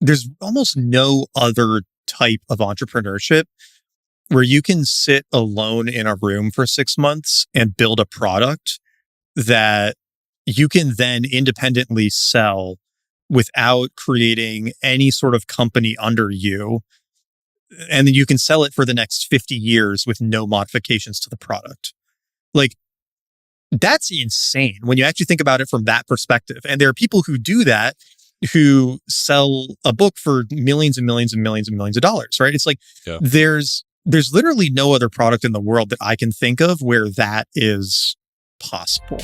there's almost no other type of entrepreneurship where you can sit alone in a room for 6 months and build a product that you can then independently sell without creating any sort of company under you. And then you can sell it for the next 50 years with no modifications to the product. Like, that's insane when you actually think about it from that perspective. And there are people who do that, who sell a book for millions and millions and millions and millions of dollars, right? It's like, there's literally no other product in the world that I can think of where that is possible.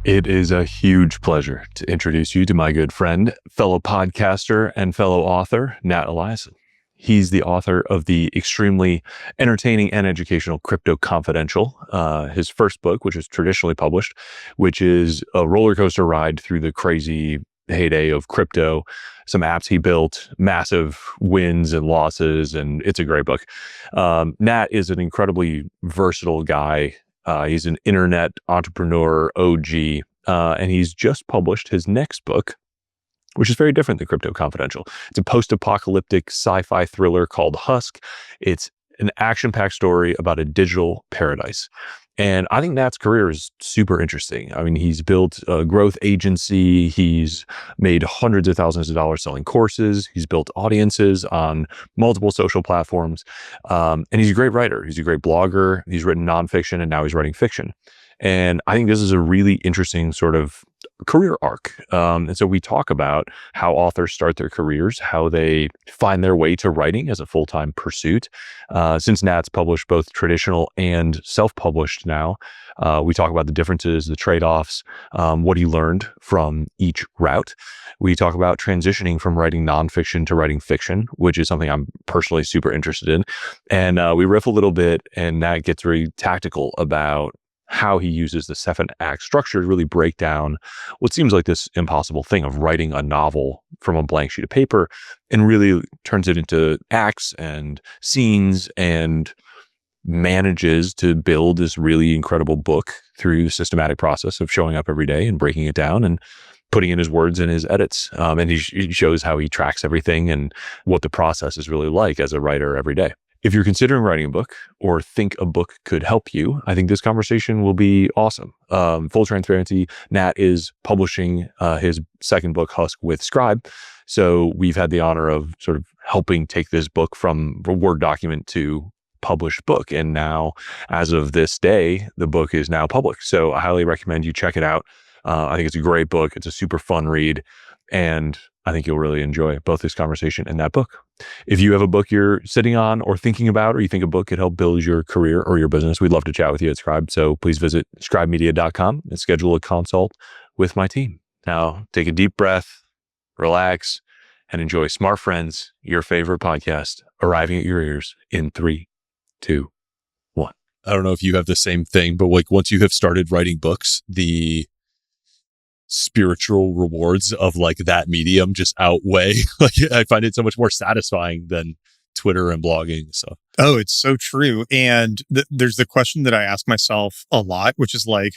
It is a huge pleasure to introduce you to my good friend, fellow podcaster, and fellow author, Nat Eliason. He's the author of the extremely entertaining and educational Crypto Confidential, his first book, which is traditionally published, which is a roller coaster ride through the crazy heyday of crypto, some apps he built, massive wins and losses, and it's a great book. Nat is an incredibly versatile guy. He's an internet entrepreneur OG, and he's just published his next book, which is very different than Crypto Confidential. It's a post-apocalyptic sci-fi thriller called Husk. It's an action-packed story about a digital paradise. And I think Nat's career is super interesting. I mean, he's built a growth agency. He's made hundreds of thousands of dollars selling courses. He's built audiences on multiple social platforms. And he's a great writer. He's a great blogger. He's written nonfiction, and now he's writing fiction. And I think this is a really interesting sort of career arc. And so we talk about how authors start their careers, how they find their way to writing as a full-time pursuit. Since Nat's published both traditional and self-published now, we talk about the differences, the trade-offs, what he learned from each route. We talk about transitioning from writing nonfiction to writing fiction, which is something I'm personally super interested in. And we riff a little bit, and Nat gets very tactical about how he uses the 7-act structure to really break down what seems like this impossible thing of writing a novel from a blank sheet of paper, and really turns it into acts and scenes and manages to build this really incredible book through the systematic process of showing up every day and breaking it down and putting in his words and his edits. And he shows how he tracks everything and what the process is really like as a writer every day. If you're considering writing a book or think a book could help you, I think this conversation will be awesome. Full transparency, Nat is publishing his second book, Husk, with Scribe. So we've had the honor of sort of helping take this book from a Word document to published book. And now, as of this day, the book is now public. So I highly recommend you check it out. I think it's a great book. It's a super fun read. And I think you'll really enjoy both this conversation and that book. If you have a book you're sitting on or thinking about, or you think a book could help build your career or your business, we'd love to chat with you at Scribe. So please visit scribemedia.com and schedule a consult with my team. Now, take a deep breath, relax, and enjoy Smart Friends, your favorite podcast, arriving at your ears in 3, 2, 1. I don't know if you have the same thing, but like once you have started writing books, the spiritual rewards of like that medium just outweigh. Like, I find it so much more satisfying than Twitter and blogging. So, oh, it's so true. And there's the question that I ask myself a lot, which is like,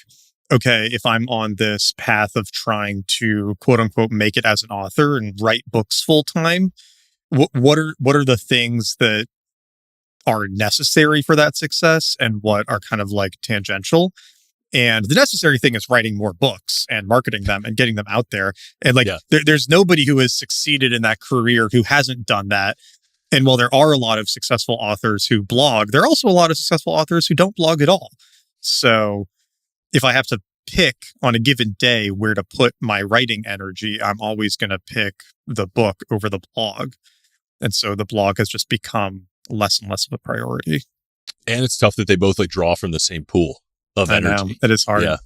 okay, if I'm on this path of trying to quote unquote make it as an author and write books full time, what are the things that are necessary for that success and what are kind of like tangential? And the necessary thing is writing more books and marketing them and getting them out there. And like, there's nobody who has succeeded in that career who hasn't done that. And while there are a lot of successful authors who blog, there are also a lot of successful authors who don't blog at all. So if I have to pick on a given day where to put my writing energy, I'm always going to pick the book over the blog. And so the blog has just become less and less of a priority. And it's tough that they both like draw from the same pool of energy. I know, it is hard. Yeah.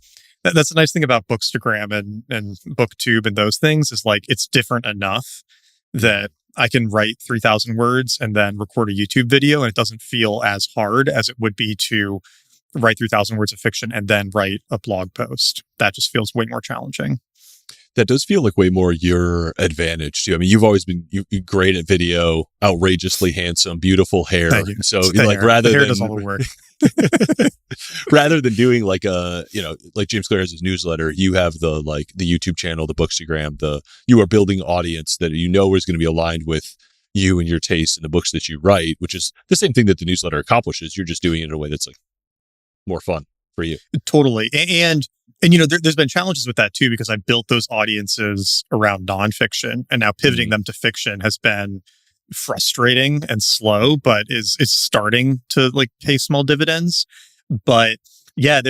That's the nice thing about Bookstagram and BookTube and those things is like, it's different enough that I can write 3,000 words and then record a YouTube video, and it doesn't feel as hard as it would be to write 3,000 words of fiction and then write a blog post. That just feels way more challenging. That does feel like way more your advantage too. I mean, you've always been great at video, outrageously handsome, beautiful hair. So like rather the hair than does all the work. Rather than doing like like James Clear has his newsletter, you have the YouTube channel, the Bookstagram, you are building audience that you know is going to be aligned with you and your taste and the books that you write, which is the same thing that the newsletter accomplishes. You're just doing it in a way that's like more fun for you. Totally. And there's been challenges with that too, because I built those audiences around nonfiction, and now pivoting them to fiction has been frustrating and slow, but is starting to like pay small dividends. But yeah,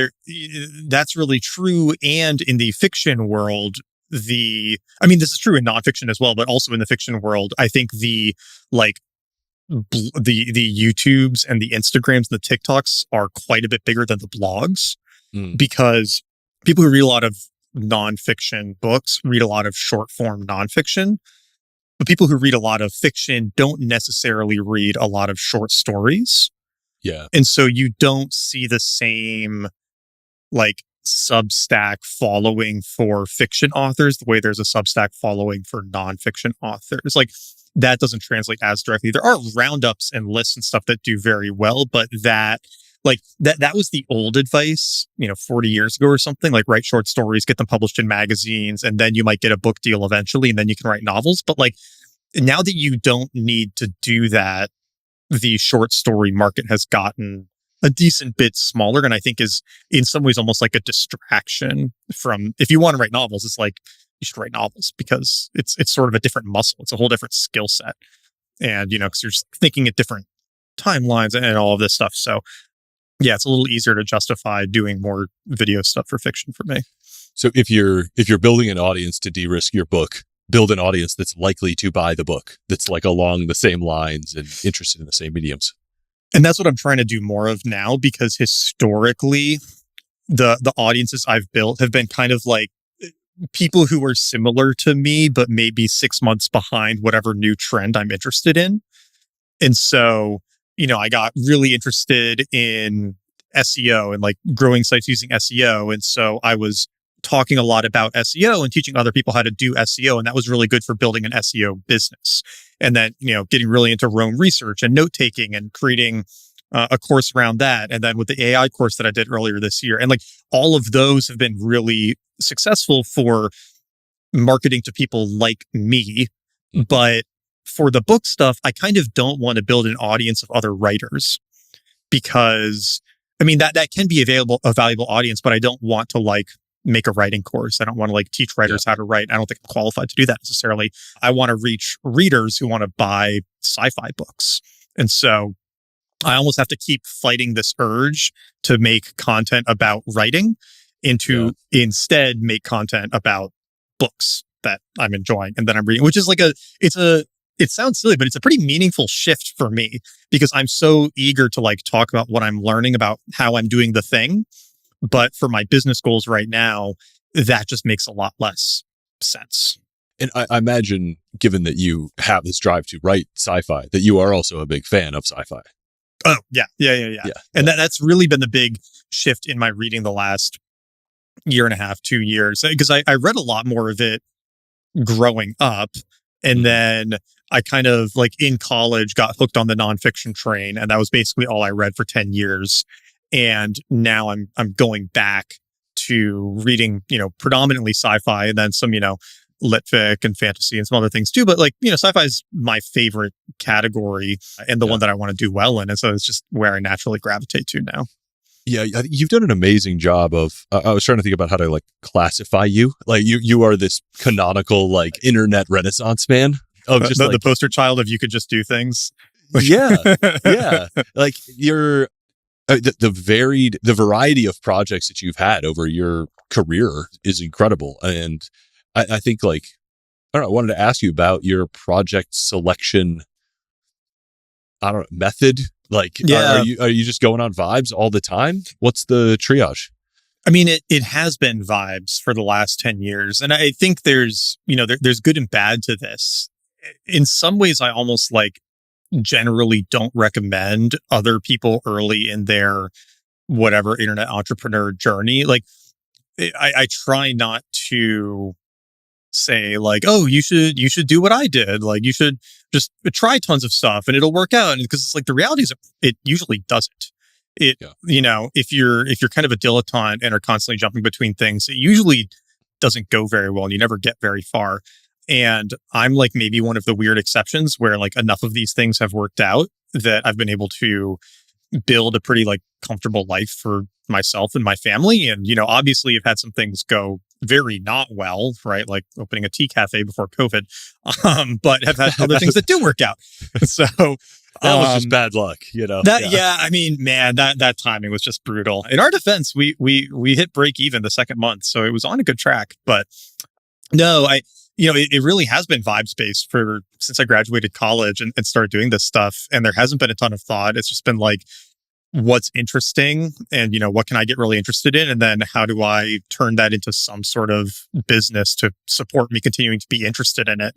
that's really true. And in the fiction world, this is true in nonfiction as well, but also in the fiction world, I think the YouTubes and the Instagrams and the TikToks are quite a bit bigger than the blogs, because people who read a lot of nonfiction books read a lot of short form nonfiction, but people who read a lot of fiction don't necessarily read a lot of short stories. Yeah. And so you don't see the same like Substack following for fiction authors the way there's a Substack following for nonfiction authors. Like that doesn't translate as directly. There are roundups and lists and stuff that do very well, but that was the old advice, 40 years ago or something, like write short stories, get them published in magazines, and then you might get a book deal eventually, and then you can write novels. But like now that you don't need to do that, the short story market has gotten a decent bit smaller, and I think is in some ways almost like a distraction from, if you want to write novels, it's like you should write novels because it's sort of a different muscle. It's a whole different skill set. And, because you're just thinking at different timelines and all of this stuff. So yeah, it's a little easier to justify doing more video stuff for fiction for me. So if you're building an audience to de-risk your book, build an audience that's likely to buy the book, that's like along the same lines and interested in the same mediums. And that's what I'm trying to do more of now, because historically the audiences I've built have been kind of like people who are similar to me, but maybe 6 months behind whatever new trend I'm interested in. And so, I got really interested in SEO and like growing sites using SEO. And so I was talking a lot about SEO and teaching other people how to do SEO. And that was really good for building an SEO business. And then, getting really into Rome research and note taking and creating a course around that. And then with the AI course that I did earlier this year, and like all of those have been really successful for marketing to people like me. But for the book stuff, I kind of don't want to build an audience of other writers, because that can be a valuable audience, but I don't want to like make a writing course. I don't want to like teach writers how to write. I don't think I'm qualified to do that necessarily. I want to reach readers who want to buy sci-fi books. And so I almost have to keep fighting this urge to make content about writing and to instead make content about books that I'm enjoying and that I'm reading, which is like it sounds silly, but it's a pretty meaningful shift for me, because I'm so eager to like talk about what I'm learning about how I'm doing the thing. But for my business goals right now, that just makes a lot less sense. And I imagine, given that you have this drive to write sci-fi, that you are also a big fan of sci-fi. Oh, yeah. And that's really been the big shift in my reading the last year and a half, 2 years, because I read a lot more of it growing up. And then I kind of like in college got hooked on the nonfiction train. And that was basically all I read for 10 years. And now I'm going back to reading, predominantly sci-fi, and then some, lit fic and fantasy and some other things too. But like, sci-fi is my favorite category and the one that I want to do well in. And so it's just where I naturally gravitate to now. Yeah, you've done an amazing job of, I was trying to think about how to like classify you. Like you are this canonical like internet renaissance man of just the poster child of you could just do things. Yeah. Like you're the variety of projects that you've had over your career is incredible. And I think like, I don't know, I wanted to ask you about your project selection, method. Like, are you just going on vibes all the time? What's the triage? It has been vibes for the last 10 years. And I think there's good and bad to this. In some ways, I almost like generally don't recommend other people early in their whatever internet entrepreneur journey. Like I try not to say like, oh, you should do what I did. Like you should just try tons of stuff and it'll work out. And because it's like the reality is it usually doesn't. it, if you're kind of a dilettante and are constantly jumping between things, it usually doesn't go very well and you never get very far. And I'm like maybe one of the weird exceptions where like enough of these things have worked out that I've been able to build a pretty like comfortable life for myself and my family. And, obviously I've had some things go very not well, right? Like opening a tea cafe before COVID, but have had other things that do work out. So that was just bad luck, I mean, man, that timing was just brutal. In our defense, we hit break even the second month, so it was on a good track. But no, it really has been vibes based since I graduated college and started doing this stuff. And there hasn't been a ton of thought. It's just been like, what's interesting and, what can I get really interested in? And then how do I turn that into some sort of business to support me continuing to be interested in it?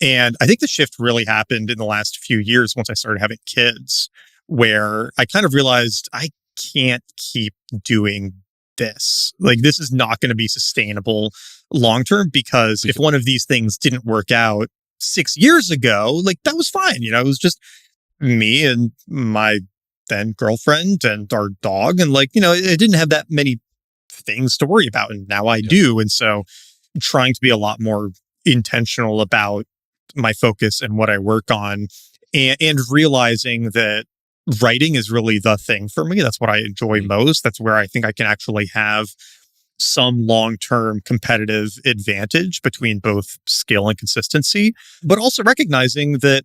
And I think the shift really happened in the last few years once I started having kids, where I kind of realized I can't keep doing this. Like, this is not going to be sustainable long term, because if one of these things didn't work out 6 years ago, like that was fine. It was just me and my then girlfriend and our dog. And like, it didn't have that many things to worry about. And now I do. And so trying to be a lot more intentional about my focus and what I work on, and realizing that writing is really the thing for me. That's what I enjoy most. That's where I think I can actually have some long-term competitive advantage between both skill and consistency, but also recognizing that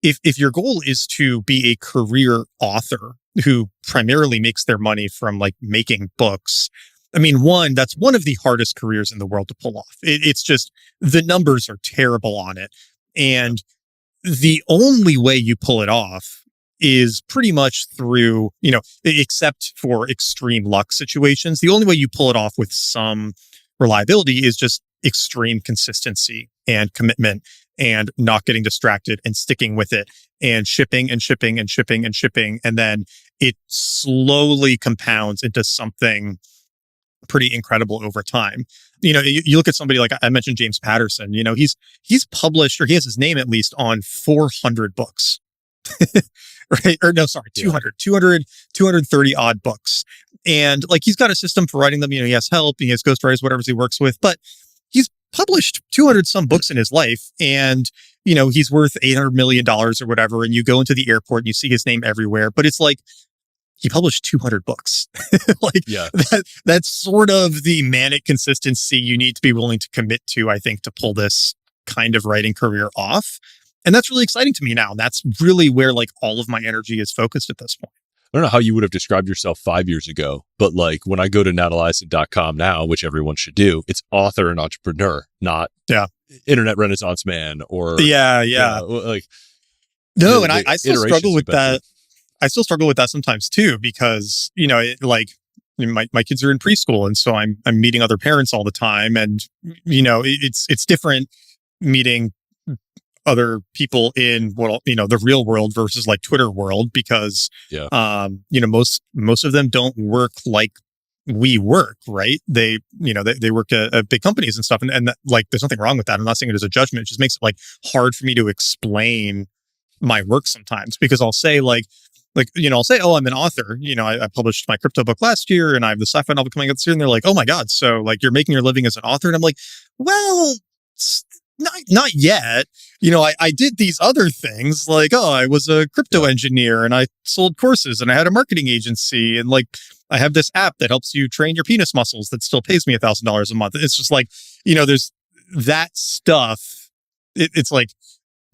if your goal is to be a career author who primarily makes their money from like making books, I mean, that's one of the hardest careers in the world to pull off. It's just, the numbers are terrible on it. And the only way you pull it off is pretty much through, except for extreme luck situations, the only way you pull it off with some reliability is just extreme consistency and commitment and not getting distracted and sticking with it and shipping and shipping and shipping and shipping. And then it slowly compounds into something pretty incredible over time. You look at somebody like I mentioned, James Patterson, he's published, or he has his name at least on 400 books, right? Or no, sorry, 230 odd books. And like, he's got a system for writing them. He has help, he has ghostwriters, whatever he works with, but he's published 200 some books in his life. And, he's worth $800 million or whatever. And you go into the airport and you see his name everywhere, but it's like, he published 200 books. That's sort of the manic consistency you need to be willing to commit to, I think, to pull this kind of writing career off. And that's really exciting to me now. And that's really where like all of my energy is focused at this point. I don't know how you would have described yourself 5 years ago, but like when I go to nateliason.com now, which everyone should do, it's author and entrepreneur, not internet renaissance man or like. No, and I still struggle with that. I still struggle with that sometimes too, because, my kids are in preschool. And so I'm meeting other parents all the time. And, it's different meeting other people in the real world versus like Twitter world, because, most of them don't work like we work, right? They work at big companies and stuff. And that, like, there's nothing wrong with that. I'm not saying it as a judgment. It just makes it like hard for me to explain my work sometimes, because I'll say I'll say, oh, I'm an author. I published my crypto book last year and I have the sci-fi novel coming out this year. And they're like, oh my God. So like, you're making your living as an author. And I'm like, well, not yet. I did these other things like, oh, I was a crypto engineer and I sold courses and I had a marketing agency. And like, I have this app that helps you train your penis muscles that still pays me $1,000 a month. It's just like, there's that stuff. It's like,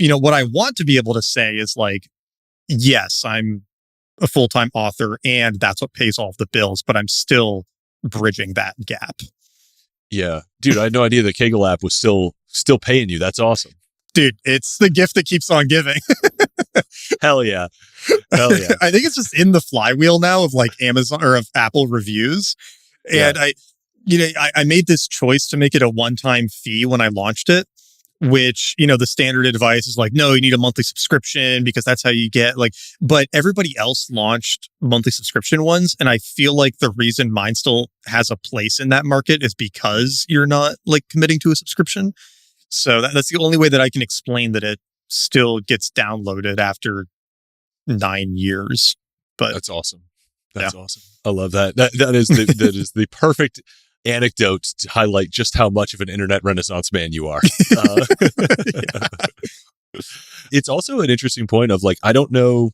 what I want to be able to say is like, yes, I'm a full-time author and that's what pays all of the bills, but I'm still bridging that gap. Yeah. Dude, I had no idea the Kaggle app was still paying you. That's awesome. Dude, it's the gift that keeps on giving. Hell yeah. Hell yeah. I think it's just in the flywheel now of like Amazon or of Apple reviews. And I made this choice to make it a one-time fee when I launched it, which, the standard advice is like, no, you need a monthly subscription because that's how you get but everybody else launched monthly subscription ones. And I feel like the reason mine still has a place in that market is because you're not like committing to a subscription. So that's the only way that I can explain that it still gets downloaded after 9 years. But that's awesome. That's awesome. I love that. That is the perfect anecdote to highlight just how much of an internet renaissance man you are. It's also an interesting point of like, I don't know.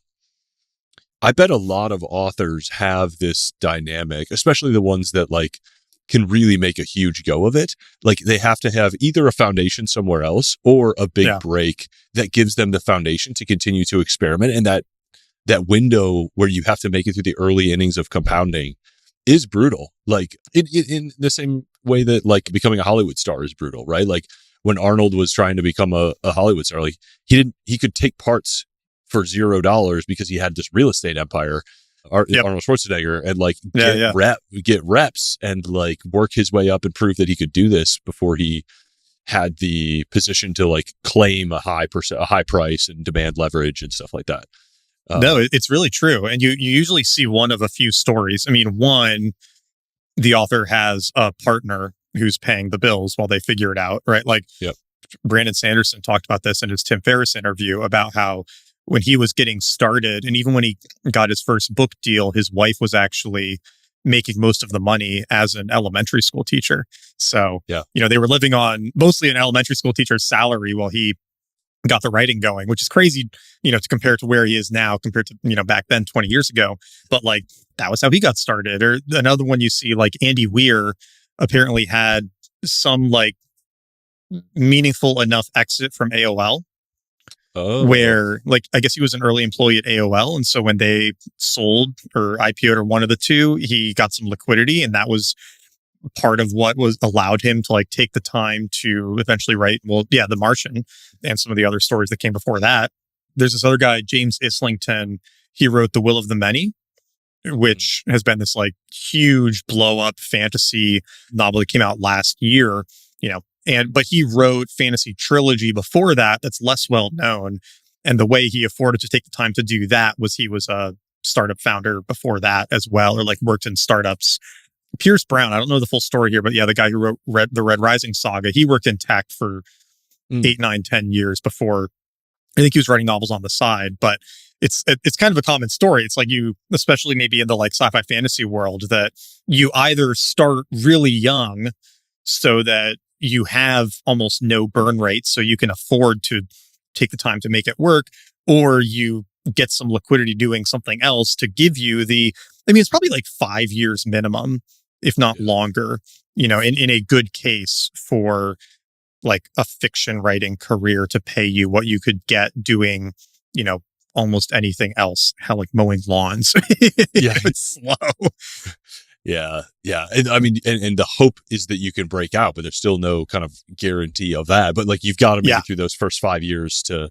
I bet a lot of authors have this dynamic, especially the ones that like can really make a huge go of it. Like they have to have either a foundation somewhere else or a big break that gives them the foundation to continue to experiment. And that window where you have to make it through the early innings of compounding is brutal. Like in the same way that like becoming a Hollywood star is brutal, right? Like when Arnold was trying to become a Hollywood star, like he could take parts for $0 because he had this real estate empire, Arnold Schwarzenegger, and like get reps and like work his way up and prove that he could do this before he had the position to like claim a high price and demand leverage and stuff like that. No, it's really true. And you usually see one of a few stories. I mean, one, the author has a partner who's paying the bills while they figure it out, right? Like Brandon Sanderson talked about this in his Tim Ferriss interview about how when he was getting started and even when he got his first book deal, his wife was actually making most of the money as an elementary school teacher. So, they were living on mostly an elementary school teacher's salary while he got the writing going, which is crazy, to compare to where he is now compared to, back then 20 years ago. But like, that was how he got started. Or another one you see, like Andy Weir apparently had some like meaningful enough exit from AOL. Where like, I guess he was an early employee at AOL. And so when they sold or IPO'd or one of the two, he got some liquidity. And that was part of what was allowed him to like take the time to eventually write, The Martian and some of the other stories that came before that. There's this other guy, James Islington. He wrote The Will of the Many, which has been this like huge blow up fantasy novel that came out last year, but he wrote fantasy trilogy before that that's less well known. And the way he afforded to take the time to do that was he was a startup founder before that as well, or like worked in startups. Pierce Brown, I don't know the full story here, but the guy who wrote the Red Rising saga, he worked in tech for 8, 9, 10 years before. I think he was writing novels on the side, but it's kind of a common story. It's like you, especially maybe in the like sci-fi fantasy world, that you either start really young so that you have almost no burn rate, so you can afford to take the time to make it work, or you get some liquidity doing something else to give you it's probably like 5 years minimum, if not longer, in a good case for like a fiction writing career to pay you what you could get doing, almost anything else. How like mowing lawns. It's slow. Yeah. And I mean, and the hope is that you can break out, but there's still no kind of guarantee of that. But like, you've got to make it through those first 5 years to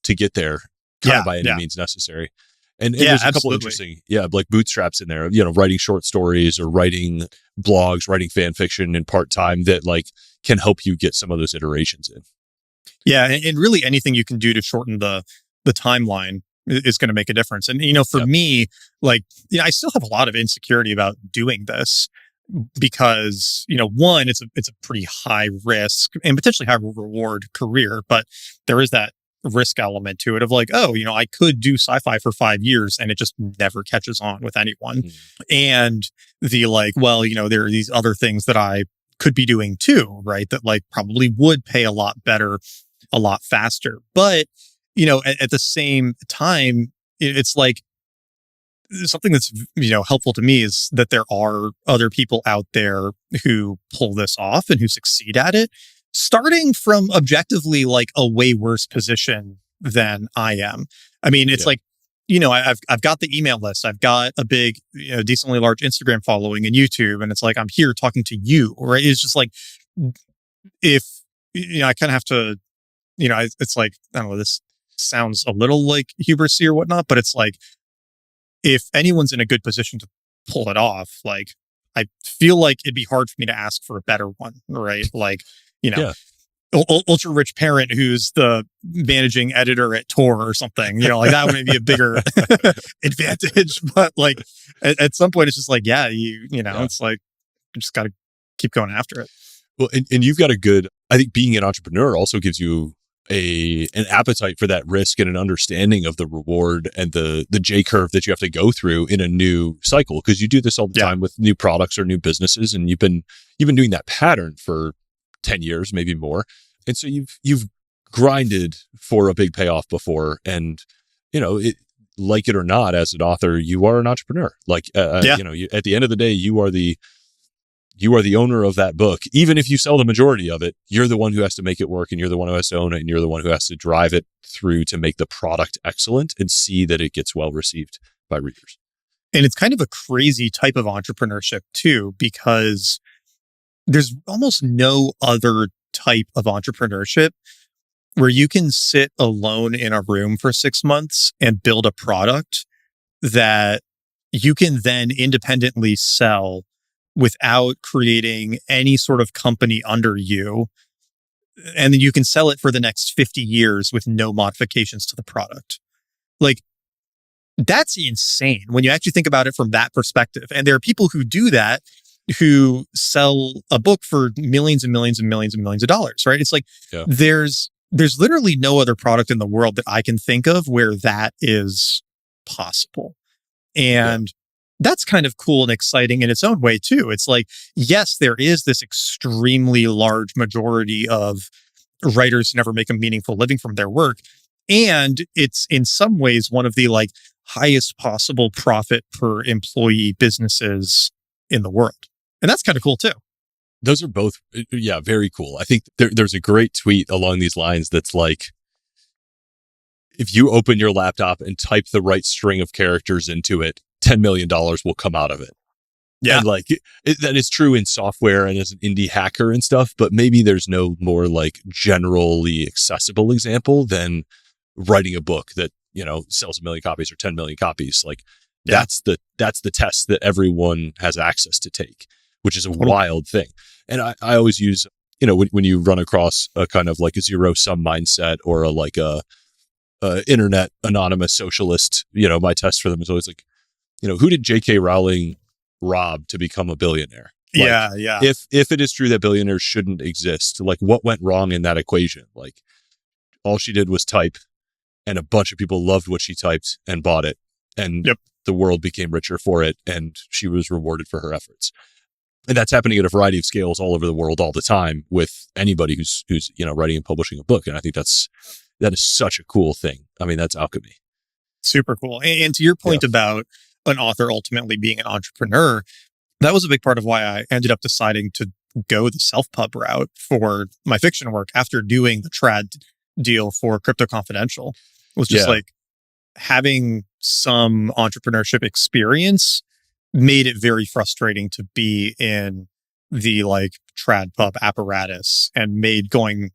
get there by any means necessary. And there's a couple interesting, like bootstraps in there, writing short stories or writing blogs, writing fan fiction in part-time that like can help you get some of those iterations in. Yeah. And really anything you can do to shorten the timeline is going to make a difference. And, for me, like, I still have a lot of insecurity about doing this because, one, it's a pretty high risk and potentially high reward career, but there is that risk element to it of like, I could do sci-fi for 5 years and it just never catches on with anyone. And the like, there are these other things that I could be doing too, right? That like probably would pay a lot better, a lot faster. But, at the same time, it's like something that's, helpful to me is that there are other people out there who pull this off and who succeed at it, starting from objectively like a way worse position than I am. I mean, it's like, I've got the email list. I've got a big, decently large Instagram following and YouTube. And it's like, I'm here talking to you, right? It's just like, if, I kind of have to, it's like, I don't know, this sounds a little like hubrisy or whatnot, but it's like, if anyone's in a good position to pull it off, like, I feel like it'd be hard for me to ask for a better one, right? Like, ultra rich parent who's the managing editor at Tor or something, like that would be a bigger advantage. But like at some point, it's just like, it's like, you just got to keep going after it. Well, and you've got I think being an entrepreneur also gives you an appetite for that risk and an understanding of the reward and the J curve that you have to go through in a new cycle. Because you do this all the time with new products or new businesses, and you've been doing that pattern for 10 years, maybe more. And so you've grinded for a big payoff before, and like it or not, as an author, you are an entrepreneur. Like at the end of the day, you are the owner of that book. Even if you sell the majority of it, you're the one who has to make it work, and you're the one who has to own it, and you're the one who has to drive it through to make the product excellent and see that it gets well received by readers. And it's kind of a crazy type of entrepreneurship too, because there's almost no other type of entrepreneurship where you can sit alone in a room for 6 months and build a product that you can then independently sell without creating any sort of company under you. And then you can sell it for the next 50 years with no modifications to the product. Like, that's insane when you actually think about it from that perspective. And there are people who do that, who sell a book for millions and millions and millions and millions of dollars, right? It's like, there's literally no other product in the world that I can think of where that is possible. And that's kind of cool and exciting in its own way too. It's like, yes, there is this extremely large majority of writers who never make a meaningful living from their work. And it's in some ways one of the like highest possible profit per employee businesses in the world. And that's kind of cool too. Those are both, very cool. I think there's a great tweet along these lines that's like, if you open your laptop and type the right string of characters into it, $10 million will come out of it. Yeah. And like, that is true in software and as an indie hacker and stuff, but maybe there's no more like generally accessible example than writing a book that, sells 1 million copies or 10 million copies. Like that's the test that everyone has access to take, which is a wild thing. And I always use, when you run across a kind of like a zero sum mindset or a internet anonymous socialist, my test for them is always like, who did J.K. Rowling rob to become a billionaire? Like, If it is true that billionaires shouldn't exist, like what went wrong in that equation? Like all she did was type, and a bunch of people loved what she typed and bought it, and the world became richer for it, and she was rewarded for her efforts. And that's happening at a variety of scales all over the world all the time with anybody who's writing and publishing a book. And I think that is such a cool thing. I mean, that's alchemy. Super cool. And to your point about an author ultimately being an entrepreneur, that was a big part of why I ended up deciding to go the self-pub route for my fiction work after doing the trad deal for Crypto Confidential. It was just like having some entrepreneurship experience made it very frustrating to be in the like trad pub apparatus, and made going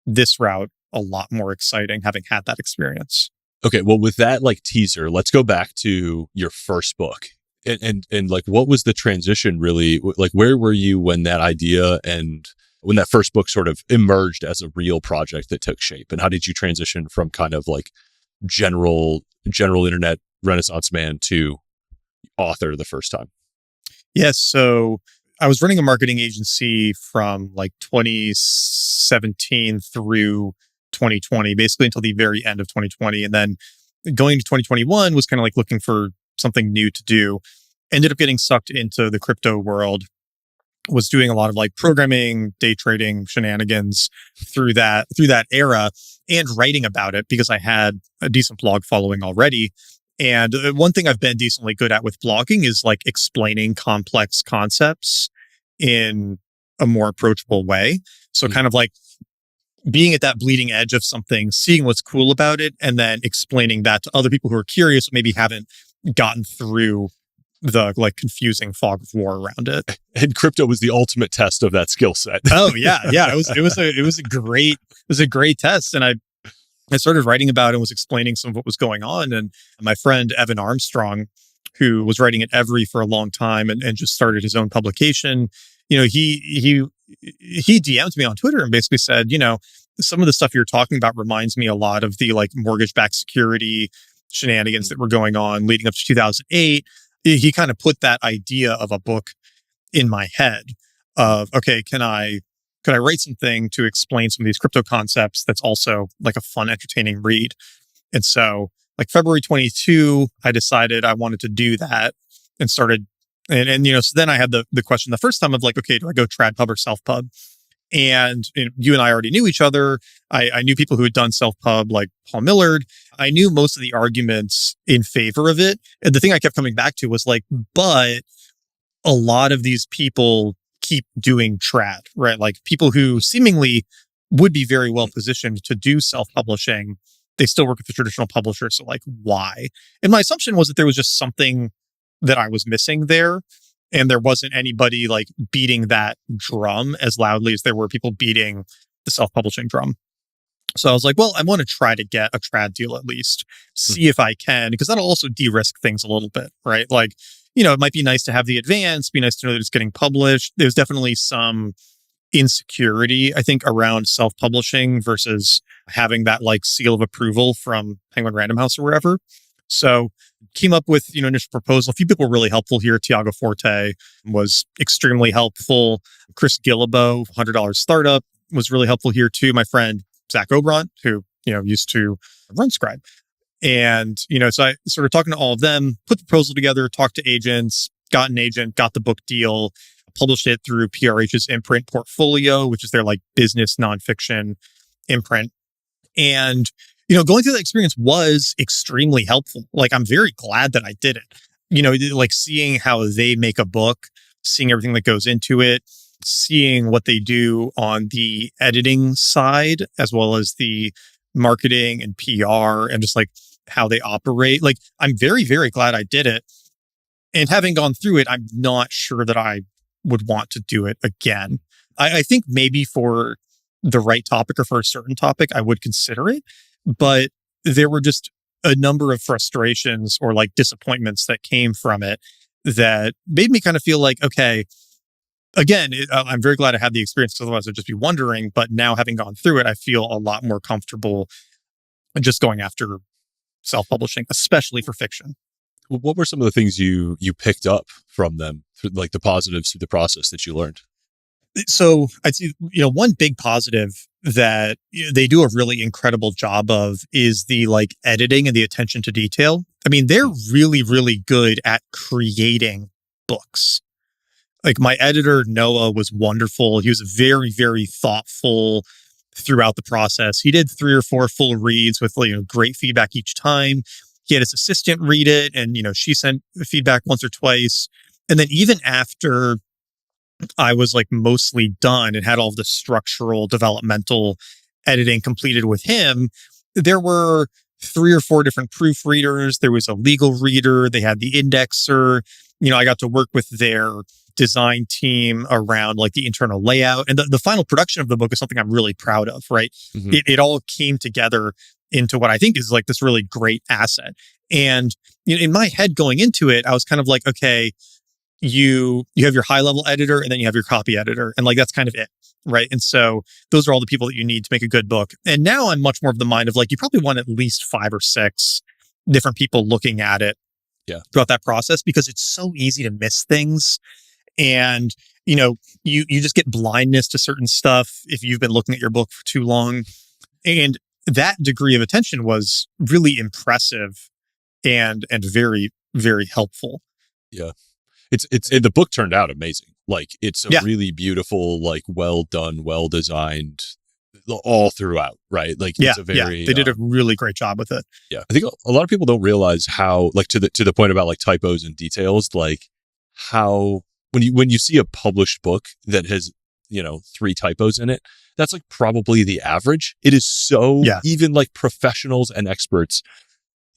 this route a lot more exciting having had that experience. Okay, well, with that like teaser, let's go back to your first book. And like, what was the transition really? Like, where were you when that idea and when that first book sort of emerged as a real project that took shape? And how did you transition from kind of like general internet Renaissance man to author the first time? Yes. So I was running a marketing agency from like 2017 through 2020, basically until the very end of 2020. And then going to 2021 was kind of like looking for something new to do. Ended up getting sucked into the crypto world, was doing a lot of like programming, day trading shenanigans through that era, and writing about it because I had a decent blog following already. And one thing I've been decently good at with blogging is like explaining complex concepts in a more approachable way. So kind of like being at that bleeding edge of something, seeing what's cool about it, and then explaining that to other people who are curious, maybe haven't gotten through the like confusing fog of war around it. And crypto was the ultimate test of that skill set. Oh yeah. It was a great test. And I started writing about it and was explaining some of what was going on. And my friend Evan Armstrong, who was writing at Every for a long time and just started his own publication, he DM'd me on Twitter and basically said, some of the stuff you're talking about reminds me a lot of the like mortgage-backed security shenanigans that were going on leading up to 2008. He kind of put that idea of a book in my head of, okay, can I could I write something to explain some of these crypto concepts that's also like a fun, entertaining read? And so like February 22, I decided I wanted to do that and started. And so then I had the question the first time of like, okay, do I go trad pub or self pub? And you and I already knew each other. I knew people who had done self pub like Paul Millard. I knew most of the arguments in favor of it. And the thing I kept coming back to was like, but a lot of these people keep doing trad, right? Like people who seemingly would be very well positioned to do self-publishing, they still work with the traditional publisher. So like, why? And my assumption was that there was just something that I was missing there. And there wasn't anybody like beating that drum as loudly as there were people beating the self-publishing drum. So I was like, well, I want to try to get a trad deal at least, see if I can, because that'll also de-risk things a little bit, right? Like, it might be nice to have the advance, be nice to know that it's getting published. There's definitely some insecurity, I think, around self-publishing versus having that like seal of approval from Penguin Random House or wherever. So came up with, initial proposal. A few people were really helpful here. Tiago Forte was extremely helpful. Chris Gillibo, $100 startup, was really helpful here too. My friend, Zach Obrant, who, used to run Scribe. And, so I started talking to all of them, put the proposal together, talked to agents, got an agent, got the book deal, published it through PRH's imprint Portfolio, which is their like business nonfiction imprint. And, going through that experience was extremely helpful. Like, I'm very glad that I did it. Like seeing how they make a book, seeing everything that goes into it, seeing what they do on the editing side, as well as the marketing and PR and just like how they operate. Like, I'm very, very glad I did it. And having gone through it, I'm not sure that I would want to do it again. I think maybe for the right topic or for a certain topic, I would consider it. But there were just a number of frustrations or like disappointments that came from it that made me kind of feel like, okay, again, I'm very glad I had the experience because otherwise I'd just be wondering. But now having gone through it, I feel a lot more comfortable just going after self-publishing, especially for fiction. What were some of the things you picked up from them, like the positives through the process that you learned? So I'd say, one big positive that they do a really incredible job of is the like editing and the attention to detail. I mean, they're really, really good at creating books. Like my editor, Noah, was wonderful. He was very, very thoughtful throughout the process. He did 3 or 4 full reads with great feedback each time. He had his assistant read it, and she sent feedback once or twice. And then even after I was like mostly done and had all of the structural developmental editing completed with him, there were 3 or 4 different proofreaders. There was a legal reader. They had the indexer. I got to work with their design team around like the internal layout. And the final production of the book is something I'm really proud of, right? Mm-hmm. It all came together into what I think is like this really great asset. And in my head going into it, I was kind of like, okay, you have your high level editor and then you have your copy editor. And like, that's kind of it. Right. And so those are all the people that you need to make a good book. And now I'm much more of the mind of like, you probably want at least 5 or 6 different people looking at it throughout that process, because it's so easy to miss things. And, you just get blindness to certain stuff if you've been looking at your book for too long. And that degree of attention was really impressive and very, very helpful. Yeah. The book turned out amazing. Like it's a really beautiful, like well done, well designed all throughout, right? Like it's a very, they did a really great job with it. Yeah. I think a lot of people don't realize how, like to the point about like typos and details, like how when you see a published book that has, 3 typos in it, that's like probably the average. It is so even like professionals and experts,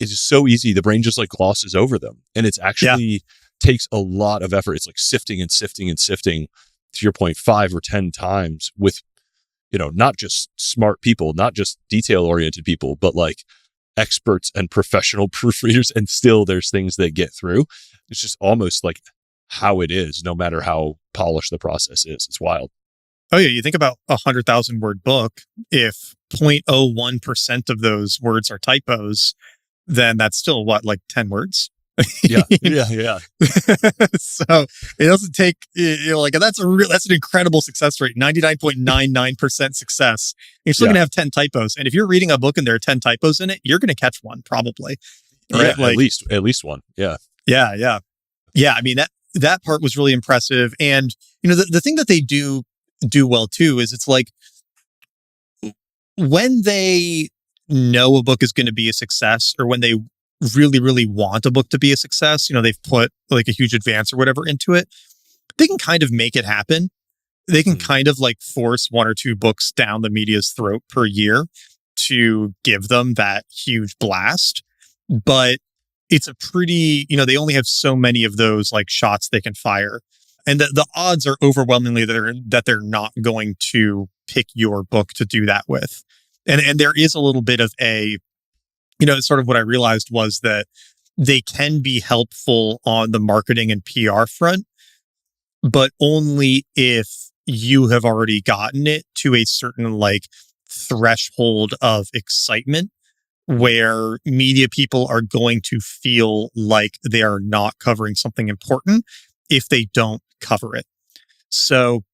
it is so easy. The brain just like glosses over them, and it's actually takes a lot of effort. It's like sifting and sifting and sifting, to your point, 5 or 10 times with, not just smart people, not just detail oriented people, but like experts and professional proofreaders. And still there's things that get through. It's just almost like how it is, no matter how polished the process is. It's wild. Oh yeah. You think about 100,000 word book. If 0.01% of those words are typos, then that's still what, like 10 words? Yeah. Yeah. So it doesn't take, like, that's an incredible success rate, 99.99% success. You're still Yeah. going to have 10 typos. And if you're reading a book and there are 10 typos in it, you're going to catch one probably. Right. Yeah. At least one. Yeah. Yeah. Yeah. Yeah. I mean, that part was really impressive. And, the thing that they do well too, is it's like when they know a book is going to be a success, or when they really, really want a book to be a success, they've put like a huge advance or whatever into it, they can kind of make it happen. They can kind of like force one or two books down the media's throat per year to give them that huge blast. But it's a pretty, they only have so many of those like shots they can fire. And the odds are overwhelmingly that they're not going to pick your book to do that with. And there is a little bit of a, sort of what I realized was that they can be helpful on the marketing and PR front, but only if you have already gotten it to a certain like threshold of excitement where media people are going to feel like they are not covering something important if they don't cover it. So,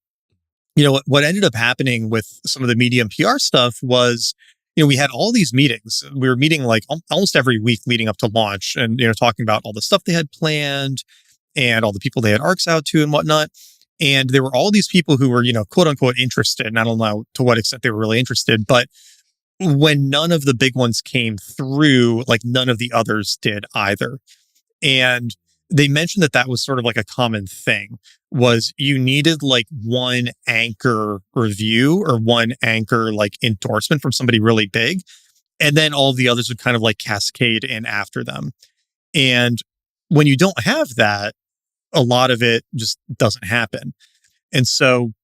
what ended up happening with some of the media and PR stuff was, we had all these meetings. We were meeting like almost every week leading up to launch, and, talking about all the stuff they had planned and all the people they had arcs out to and whatnot. And there were all these people who were, quote unquote interested. And I don't know to what extent they were really interested, but when none of the big ones came through, like none of the others did either. And they mentioned that was sort of like a common thing, was you needed like one anchor review or one anchor like endorsement from somebody really big. And then all the others would kind of like cascade in after them. And when you don't have that, a lot of it just doesn't happen. And so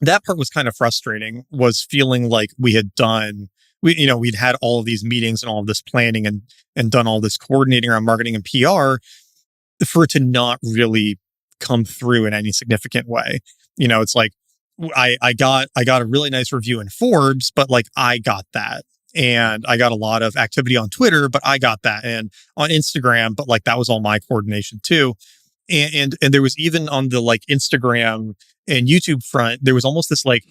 that part was kind of frustrating, was feeling like we'd had all of these meetings and all of this planning and done all this coordinating around marketing and PR for it to not really come through in any significant way. It's like I got a really nice review in Forbes, but like I got that. And I got a lot of activity on Twitter, but I got that. And on Instagram, but like that was all my coordination too. And there was even on the like Instagram and YouTube front, there was almost this like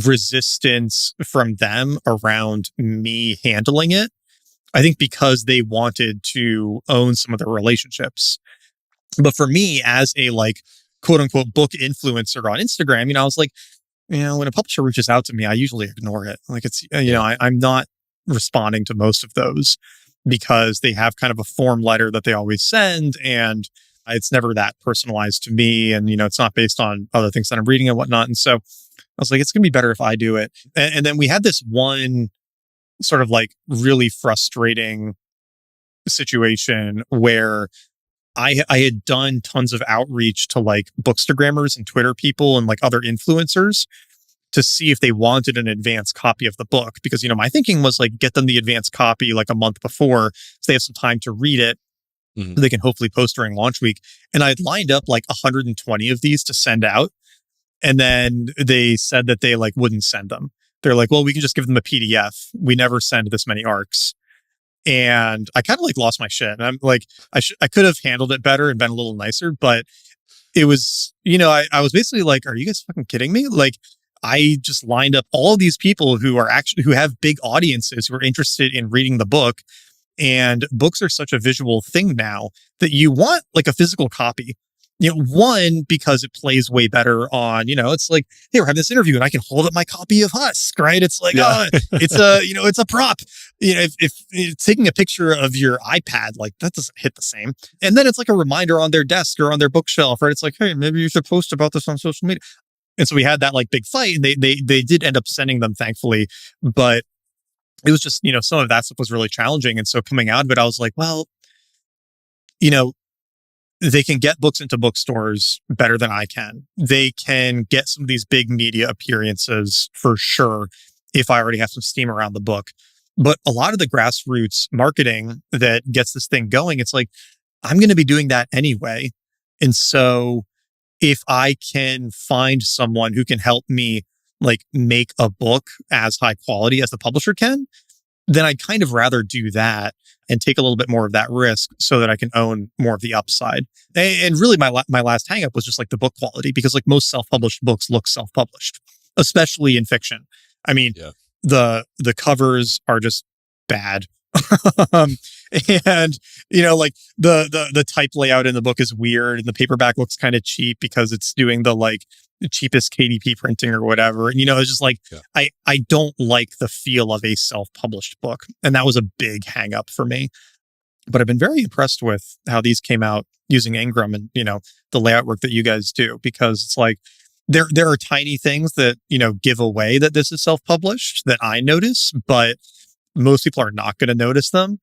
resistance from them around me handling it. I think because they wanted to own some of their relationships. But for me, as a like quote unquote book influencer on Instagram, I was like, when a publisher reaches out to me, I usually ignore it. Like it's, I'm not responding to most of those because they have kind of a form letter that they always send, and it's never that personalized to me. And, it's not based on other things that I'm reading and whatnot. And so I was like, it's going to be better if I do it. And then we had this one sort of like really frustrating situation where I had done tons of outreach to like bookstagrammers and Twitter people and like other influencers to see if they wanted an advanced copy of the book. Because, my thinking was like, get them the advanced copy like a month before so they have some time to read it. Mm-hmm. They can hopefully post during launch week. And I'd lined up like 120 of these to send out. And then they said that they like wouldn't send them. They're like, well, we can just give them a PDF. We never send this many arcs. And I kind of like lost my shit. And I'm like, I could have handled it better and been a little nicer, but it was, I was basically like, are you guys fucking kidding me? Like, I just lined up all of these people who have big audiences who are interested in reading the book. And books are such a visual thing now that you want like a physical copy. One, because it plays way better on, it's like, hey, we're having this interview and I can hold up my copy of Husk, right? It's like, it's a prop. If taking a picture of your iPad, like that doesn't hit the same. And then it's like a reminder on their desk or on their bookshelf, right? It's like, hey, maybe you should post about this on social media. And so we had that like big fight, and they did end up sending them, thankfully, but it was just, some of that stuff was really challenging. And so coming out of it, I was like, well, they can get books into bookstores better than I can. They can get some of these big media appearances for sure if I already have some steam around the book. But a lot of the grassroots marketing that gets this thing going, it's like, I'm going to be doing that anyway. And so if I can find someone who can help me like make a book as high quality as the publisher can, then I'd kind of rather do that and take a little bit more of that risk so that I can own more of the upside. And really my last hang up was just like the book quality, because like most self-published books look self-published, especially in fiction. I mean, Yeah. the covers are just bad. um, and like the type layout in the book is weird, and the paperback looks kind of cheap because it's doing the cheapest KDP printing or whatever. And it's just like, Yeah. I don't like the feel of a self-published book. And that was a big hang up for me. But I've been very impressed with how these came out using Ingram and, the layout work that you guys do, because it's like, there are tiny things that, give away that this is self-published that I notice, but most people are not going to notice them.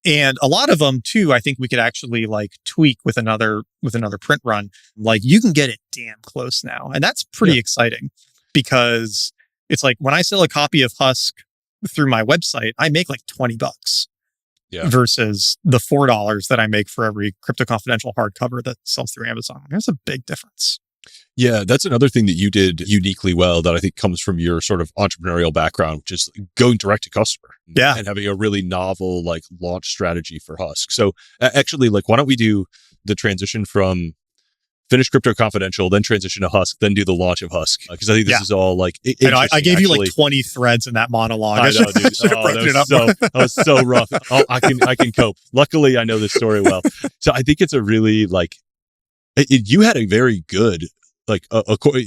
And a lot of them too, I think we could actually tweak with another print run. Like you can get it damn close now. And that's pretty exciting, because it's like when I sell a copy of Husk through my website, I make like $20 versus the $4 that I make for every Crypto Confidential hardcover that sells through Amazon. There's a big difference. Yeah, that's another thing that you did uniquely well that I think comes from your sort of entrepreneurial background, just going direct to customer. Yeah. And having a really novel launch strategy for Husk. So actually, why don't we do the transition from finish Crypto Confidential, then transition to Husk, then do the launch of Husk? Because I think this is all I gave you 20 threads in that monologue. I know, dude. That was so rough. I can cope. Luckily, I know this story well. So I think it's a really you had a very good,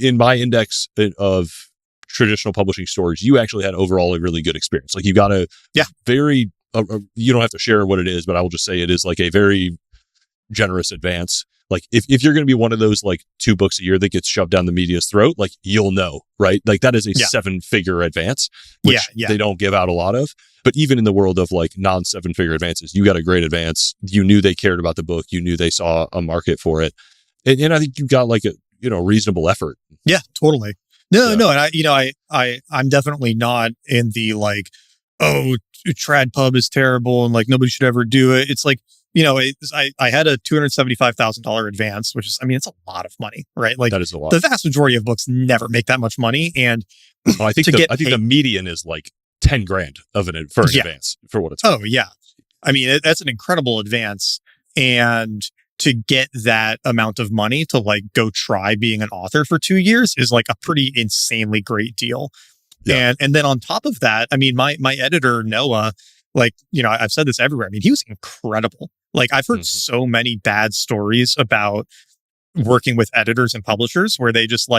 in my index of traditional publishing stories, you actually had overall a really good experience. You got a very, you don't have to share what it is, but I will just say it is a very generous advance. If you're going to be one of those 2 books a year that gets shoved down the media's throat, you'll know, right? That is a 7-figure advance, which they don't give out a lot of. But even in the world of non-7-figure advances, you got a great advance. You knew they cared about the book. You knew they saw a market for it. And I think you got a reasonable effort. Yeah, totally. No. And I'm definitely not in the trad pub is terrible and nobody should ever do it. It's I had a $275,000 advance, which is, it's a lot of money, right? That is a lot. The vast majority of books never make that much money. And I think the median is $10,000 for an advance for what it's worth. Oh yeah. That's an incredible advance. And to get that amount of money to go try being an author for 2 years is a pretty insanely great deal. Yeah. And then on top of that, my editor, Noah, I've said this everywhere. He was incredible. I've heard so many bad stories about working with editors and publishers where they just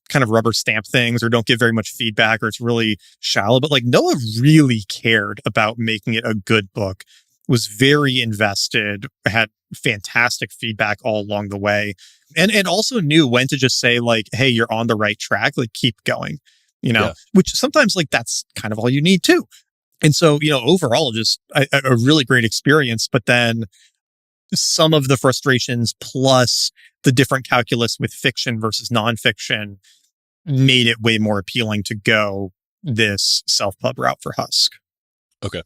kind of rubber stamp things or don't give very much feedback, or it's really shallow. But Noah really cared about making it a good book, was very invested, had fantastic feedback all along the way, and also knew when to just say hey, you're on the right track, keep going, which sometimes that's kind of all you need too. And so, overall, just a really great experience. But then some of the frustrations plus the different calculus with fiction versus nonfiction made it way more appealing to go this self-pub route for Husk. Okay.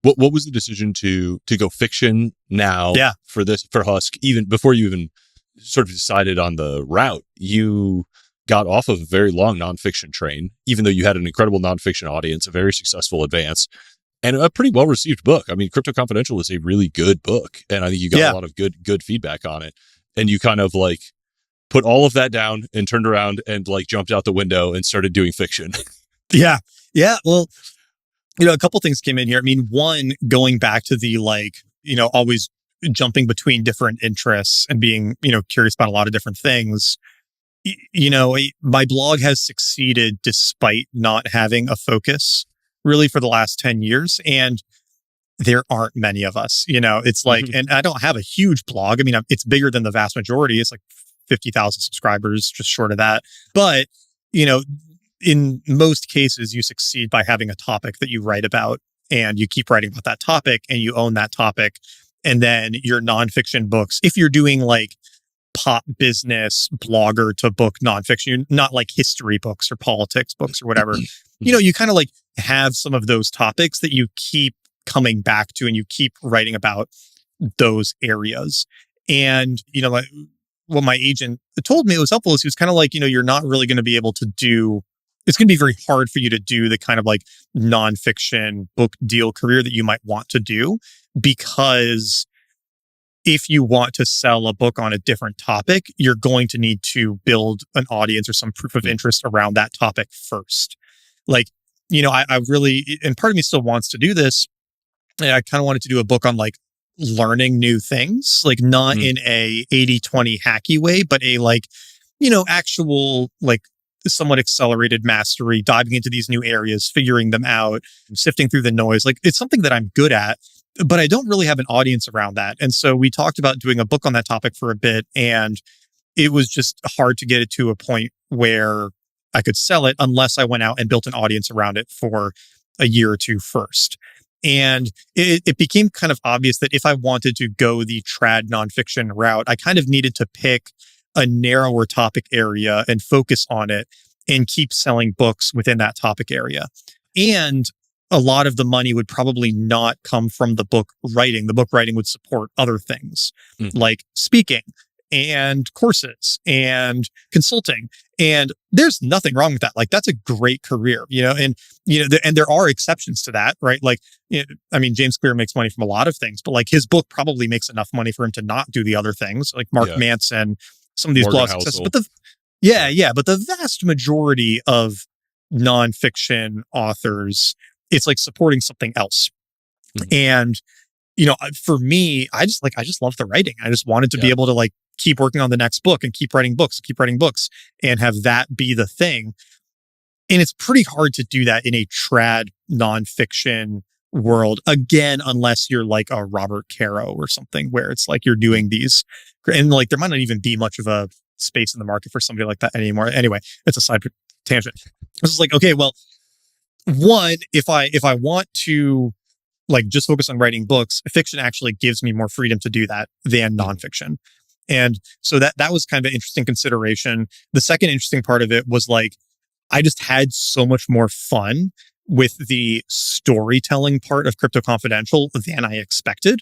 What was the decision to go fiction now for Husk? Even before you even sort of decided on the route, you got off of a very long nonfiction train, even though you had an incredible nonfiction audience, a very successful advance, and a pretty well-received book. Crypto Confidential is a really good book, and I think you got a lot of good feedback on it. And you kind of put all of that down and turned around and jumped out the window and started doing fiction. Yeah. Well, a couple things came in here. One, going back to the always jumping between different interests and being, curious about a lot of different things. My blog has succeeded despite not having a focus really for the last 10 years. And there aren't many of us, it's and I don't have a huge blog. It's bigger than the vast majority. It's 50,000 subscribers, just short of that. But, in most cases, you succeed by having a topic that you write about, and you keep writing about that topic and you own that topic. And then your nonfiction books, if you're doing pop business blogger to book nonfiction, you're not history books or politics books or whatever, you kind of have some of those topics that you keep coming back to and you keep writing about those areas. And, what my agent told me was helpful is he was kind of you're not really going to be able to do it's going to be very hard for you to do the kind of like nonfiction book deal career that you might want to do, because if you want to sell a book on a different topic, you're going to need to build an audience or some proof of interest around that topic first. Like, I really, and part of me still wants to do this. I kind of wanted to do a book on like learning new things, like not in a 80-20 hacky way, but a like, actual like somewhat accelerated mastery, diving into these new areas, figuring them out, sifting through the noise. Like it's something that I'm good at, but I don't really have an audience around that. And so we talked about doing a book on that topic for a bit, and it was just hard to get it to a point where I could sell it unless I went out and built an audience around it for a year or two first. And it became kind of obvious that if I wanted to go the trad nonfiction route, I kind of needed to pick a narrower topic area and focus on it and keep selling books within that topic area. And a lot of the money would probably not come from the book writing. The book writing would support other things like speaking and courses and consulting. And there's nothing wrong with that. Like that's a great career, and, and there are exceptions to that, right? Like, James Clear makes money from a lot of things, but like his book probably makes enough money for him to not do the other things, like Mark Manson, some of these blog successes. But but the vast majority of nonfiction authors, it's like supporting something else. And, for me, I just love the writing. I just wanted to be able to like keep working on the next book and keep writing books and have that be the thing. And it's pretty hard to do that in a trad nonfiction world, again, unless you're like a Robert Caro or something where it's like you're doing these, and like there might not even be much of a space in the market for somebody like that anymore. Anyway, it's a side tangent. It's just like, okay, well, one, if I want to like just focus on writing books, fiction actually gives me more freedom to do that than nonfiction. And so that was kind of an interesting consideration. The second interesting part of it was like, I just had so much more fun with the storytelling part of Crypto Confidential than I expected.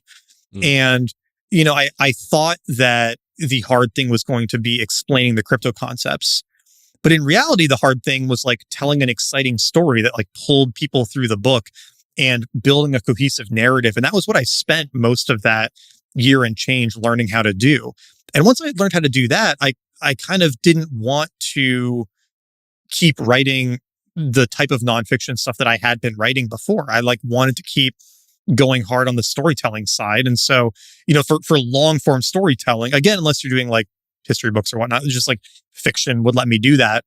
And, I thought that the hard thing was going to be explaining the crypto concepts. But in reality, the hard thing was like telling an exciting story that like pulled people through the book and building a cohesive narrative. And that was what I spent most of that year and change learning how to do. And once I learned how to do that, I kind of didn't want to keep writing the type of nonfiction stuff that I had been writing before. I like wanted to keep going hard on the storytelling side. And so, for long form storytelling, again, unless you're doing like history books or whatnot, it's just like fiction would let me do that.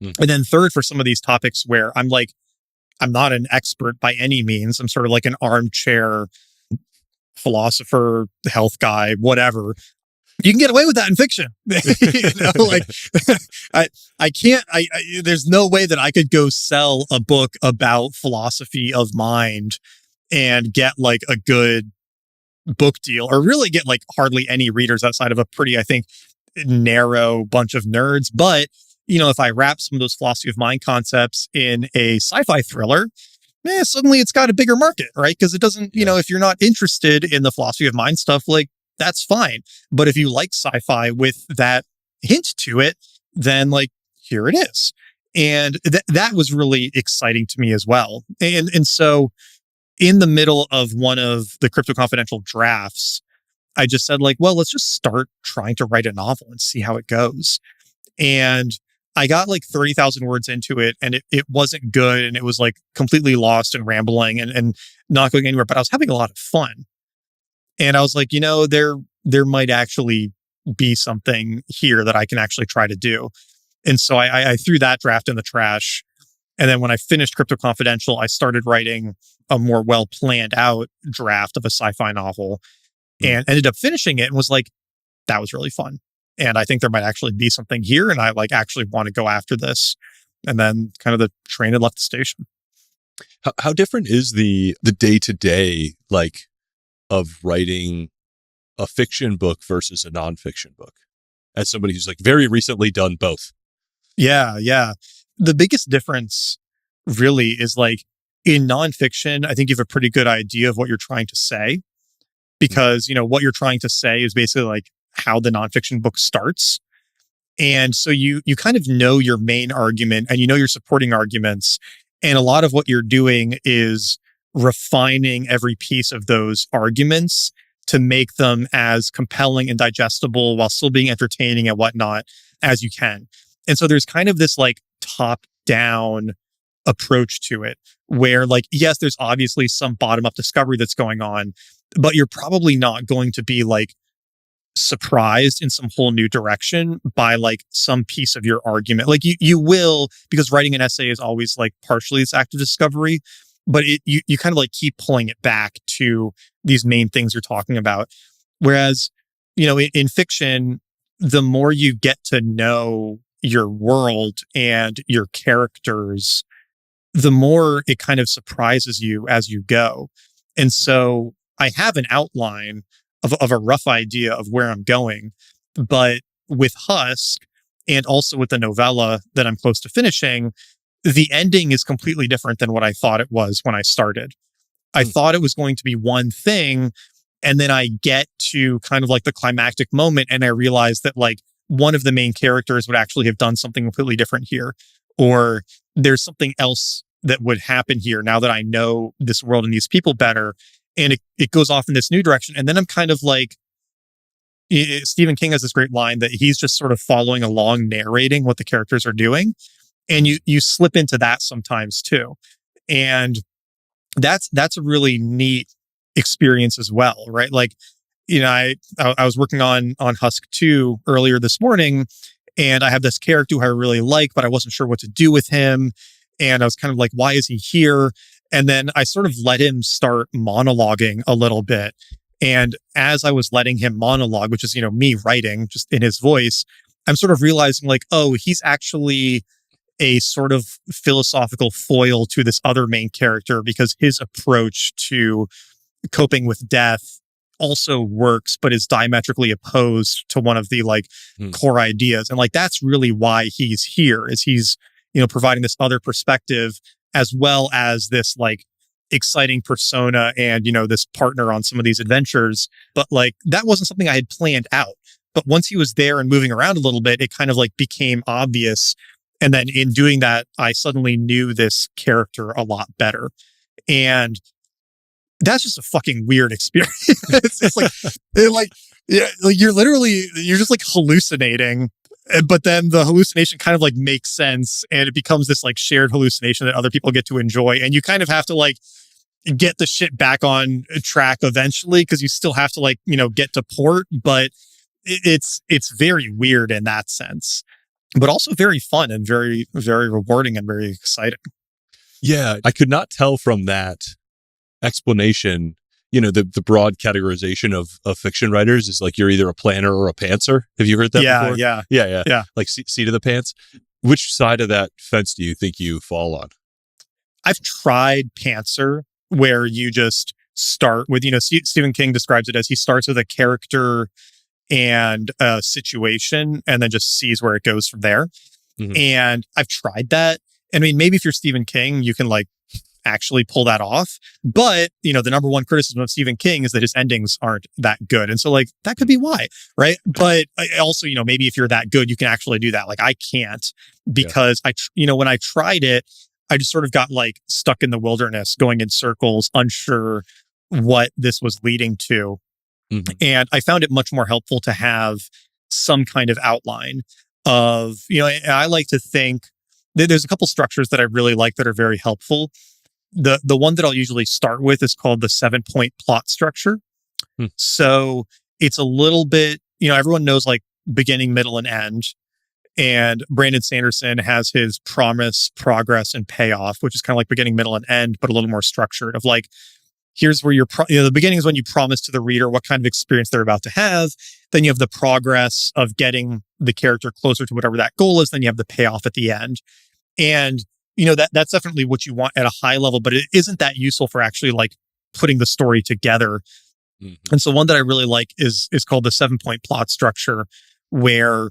And then third, for some of these topics where I'm not an expert by any means. I'm sort of like an armchair philosopher, health guy, whatever. You can get away with that in fiction. I can't, there's no way that I could go sell a book about philosophy of mind and get like a good book deal, or really get like hardly any readers outside of a pretty, I think, narrow bunch of nerds. But, if I wrap some of those philosophy of mind concepts in a sci-fi thriller, suddenly it's got a bigger market, right? Because it doesn't, if you're not interested in the philosophy of mind stuff, like that's fine. But if you like sci-fi with that hint to it, then like, here it is. And that was really exciting to me as well. And so in the middle of one of the Crypto Confidential drafts, I just said like, well, let's just start trying to write a novel and see how it goes. And I got like 30,000 words into it, and it wasn't good. And it was like completely lost and rambling and not going anywhere, but I was having a lot of fun. And I was like, there might actually be something here that I can actually try to do. And so I threw that draft in the trash. And then when I finished Crypto Confidential, I started writing a more well planned out draft of a sci-fi novel and ended up finishing it and was like, that was really fun. And I think there might actually be something here. And I like actually want to go after this. And then kind of the train had left the station. How different is the day-to-day like of writing a fiction book versus a nonfiction book, as somebody who's like very recently done both? Yeah. The biggest difference really is like in nonfiction, I think you have a pretty good idea of what you're trying to say, because, what you're trying to say is basically like how the nonfiction book starts. And so you kind of know your main argument and you know your supporting arguments. And a lot of what you're doing is refining every piece of those arguments to make them as compelling and digestible while still being entertaining and whatnot as you can. And so there's kind of this like top down approach to it where like, yes, there's obviously some bottom up discovery that's going on, but you're probably not going to be like surprised in some whole new direction by like some piece of your argument. Like you will, because writing an essay is always like partially this act of discovery, but you kind of like keep pulling it back to these main things you're talking about. Whereas, in fiction, the more you get to know your world and your characters, the more it kind of surprises you as you go. And so I have an outline of a rough idea of where I'm going, but with Husk and also with the novella that I'm close to finishing, the ending is completely different than what I thought it was when I started. I thought it was going to be one thing, and then I get to kind of like the climactic moment and I realize that like one of the main characters would actually have done something completely different here, or there's something else that would happen here now that I know this world and these people better. And it goes off in this new direction. And then I'm kind of like, Stephen King has this great line that he's just sort of following along, narrating what the characters are doing. And you slip into that sometimes too. And that's a really neat experience as well, right? Like, I was working on Husk 2 earlier this morning, and I have this character who I really like, but I wasn't sure what to do with him. And I was kind of like, why is he here? And then I sort of let him start monologuing a little bit. And as I was letting him monologue, which is, me writing just in his voice, I'm sort of realizing like, oh, he's actually a sort of philosophical foil to this other main character because his approach to coping with death also works, but is diametrically opposed to one of the like core ideas. And like, that's really why he's here, is he's, providing this other perspective as well as this like exciting persona and, this partner on some of these adventures. But like, that wasn't something I had planned out. But once he was there and moving around a little bit, it kind of like became obvious. And then in doing that, I suddenly knew this character a lot better. And that's just a fucking weird experience. It's like, you're just like hallucinating. But then the hallucination kind of like makes sense and it becomes this like shared hallucination that other people get to enjoy. And you kind of have to like get the shit back on track eventually because you still have to like, get to port. But it's very weird in that sense, but also very fun and very, very rewarding and very exciting. Yeah, I could not tell from that explanation, the broad categorization of fiction writers is like you're either a planner or a pantser. Have you heard that before? Yeah. Like seat of the pants. Which side of that fence do you think you fall on? I've tried pantser, where you just start with, Stephen King describes it as he starts with a character and a situation and then just sees where it goes from there. Mm-hmm. And I've tried that. I mean, maybe if you're Stephen King, you can like actually pull that off. But, the number one criticism of Stephen King is that his endings aren't that good. And so like, that could be why, right? But also, maybe if you're that good, you can actually do that. Like I can't because when I tried it, I just sort of got like stuck in the wilderness going in circles, unsure what this was leading to. Mm-hmm. And I found it much more helpful to have some kind of outline of, I like to think there's a couple structures that I really like that are very helpful. The one that I'll usually start with is called the 7-point plot structure. So it's a little bit, everyone knows like beginning, middle, and end. And Brandon Sanderson has his promise, progress, and payoff, which is kind of like beginning, middle, and end, but a little more structured of like, here's where the beginning is when you promise to the reader what kind of experience they're about to have. Then you have the progress of getting the character closer to whatever that goal is. Then you have the payoff at the end. And that's definitely what you want at a high level, but it isn't that useful for actually like putting the story together. Mm-hmm. And so one that I really like is called the 7-point plot structure, where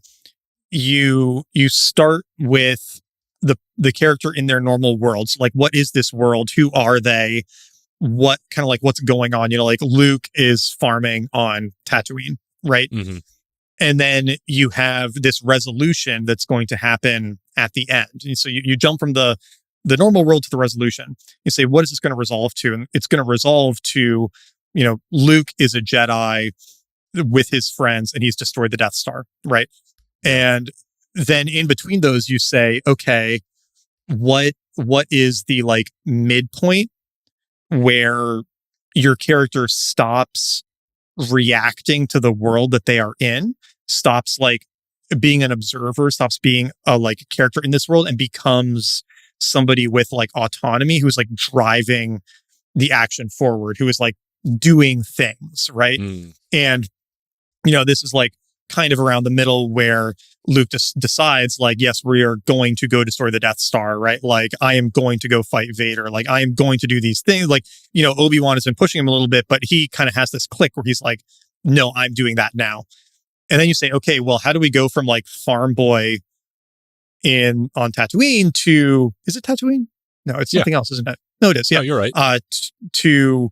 you start with the character in their normal worlds. Like, what is this world? Who are they? What kind of like what's going on? Like Luke is farming on Tatooine, right? Mm-hmm. And then you have this resolution that's going to happen at the end. And so you jump from the normal world to the resolution. You say, what is this going to resolve to? And it's going to resolve to, Luke is a Jedi with his friends and he's destroyed the Death Star, right? And then in between those, you say, okay, what is the like midpoint where your character stops reacting to the world that they are in, stops like being an observer, stops being a like character in this world and becomes somebody with like autonomy who's like driving the action forward, who is like doing things, right? And this is like kind of around the middle where Luke just decides like, yes, we are going to go destroy the Death Star, right? Like I am going to go fight Vader. Like I am going to do these things. Like, Obi-Wan has been pushing him a little bit, but he kind of has this click where he's like, no, I'm doing that now. And then you say, okay, well, how do we go from like farm boy on Tatooine to, is it Tatooine? No, it's something else, isn't it? No, it is. Yeah, no, you're right. To,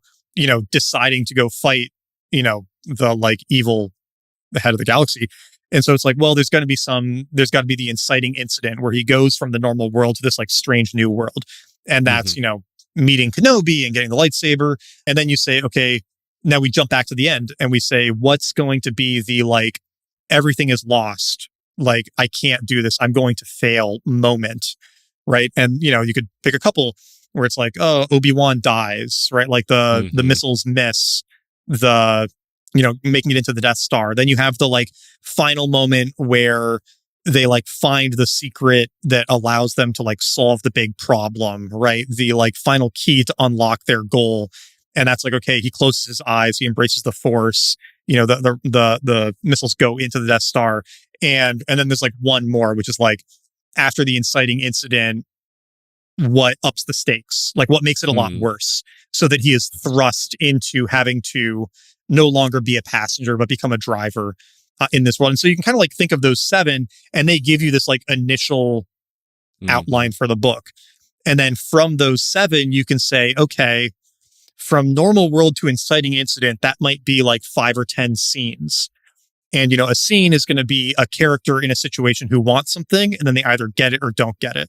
deciding to go fight, the like evil the head of the galaxy. And so it's like, well, there's got to be the inciting incident where he goes from the normal world to this like strange new world. And that's, meeting Kenobi and getting the lightsaber. And then you say, okay, now we jump back to the end and we say, what's going to be the like, everything is lost. Like, I can't do this. I'm going to fail moment. Right. And, you could pick a couple where it's like, oh, Obi-Wan dies, right? Like the missiles miss, making it into the Death Star. Then you have the like final moment where they like find the secret that allows them to like solve the big problem, right? The like final key to unlock their goal. And that's like, okay, he closes his eyes, he embraces the Force, the missiles go into the Death Star. And then there's like one more, which is like after the inciting incident, what ups the stakes, like what makes it a lot worse, so that he is thrust into having to no longer be a passenger, but become a driver in this world. And so you can kind of like think of those 7 and they give you this like initial outline for the book. And then from those 7, you can say, okay, from normal world to inciting incident, that might be like 5 or 10 scenes. And, a scene is going to be a character in a situation who wants something and then they either get it or don't get it.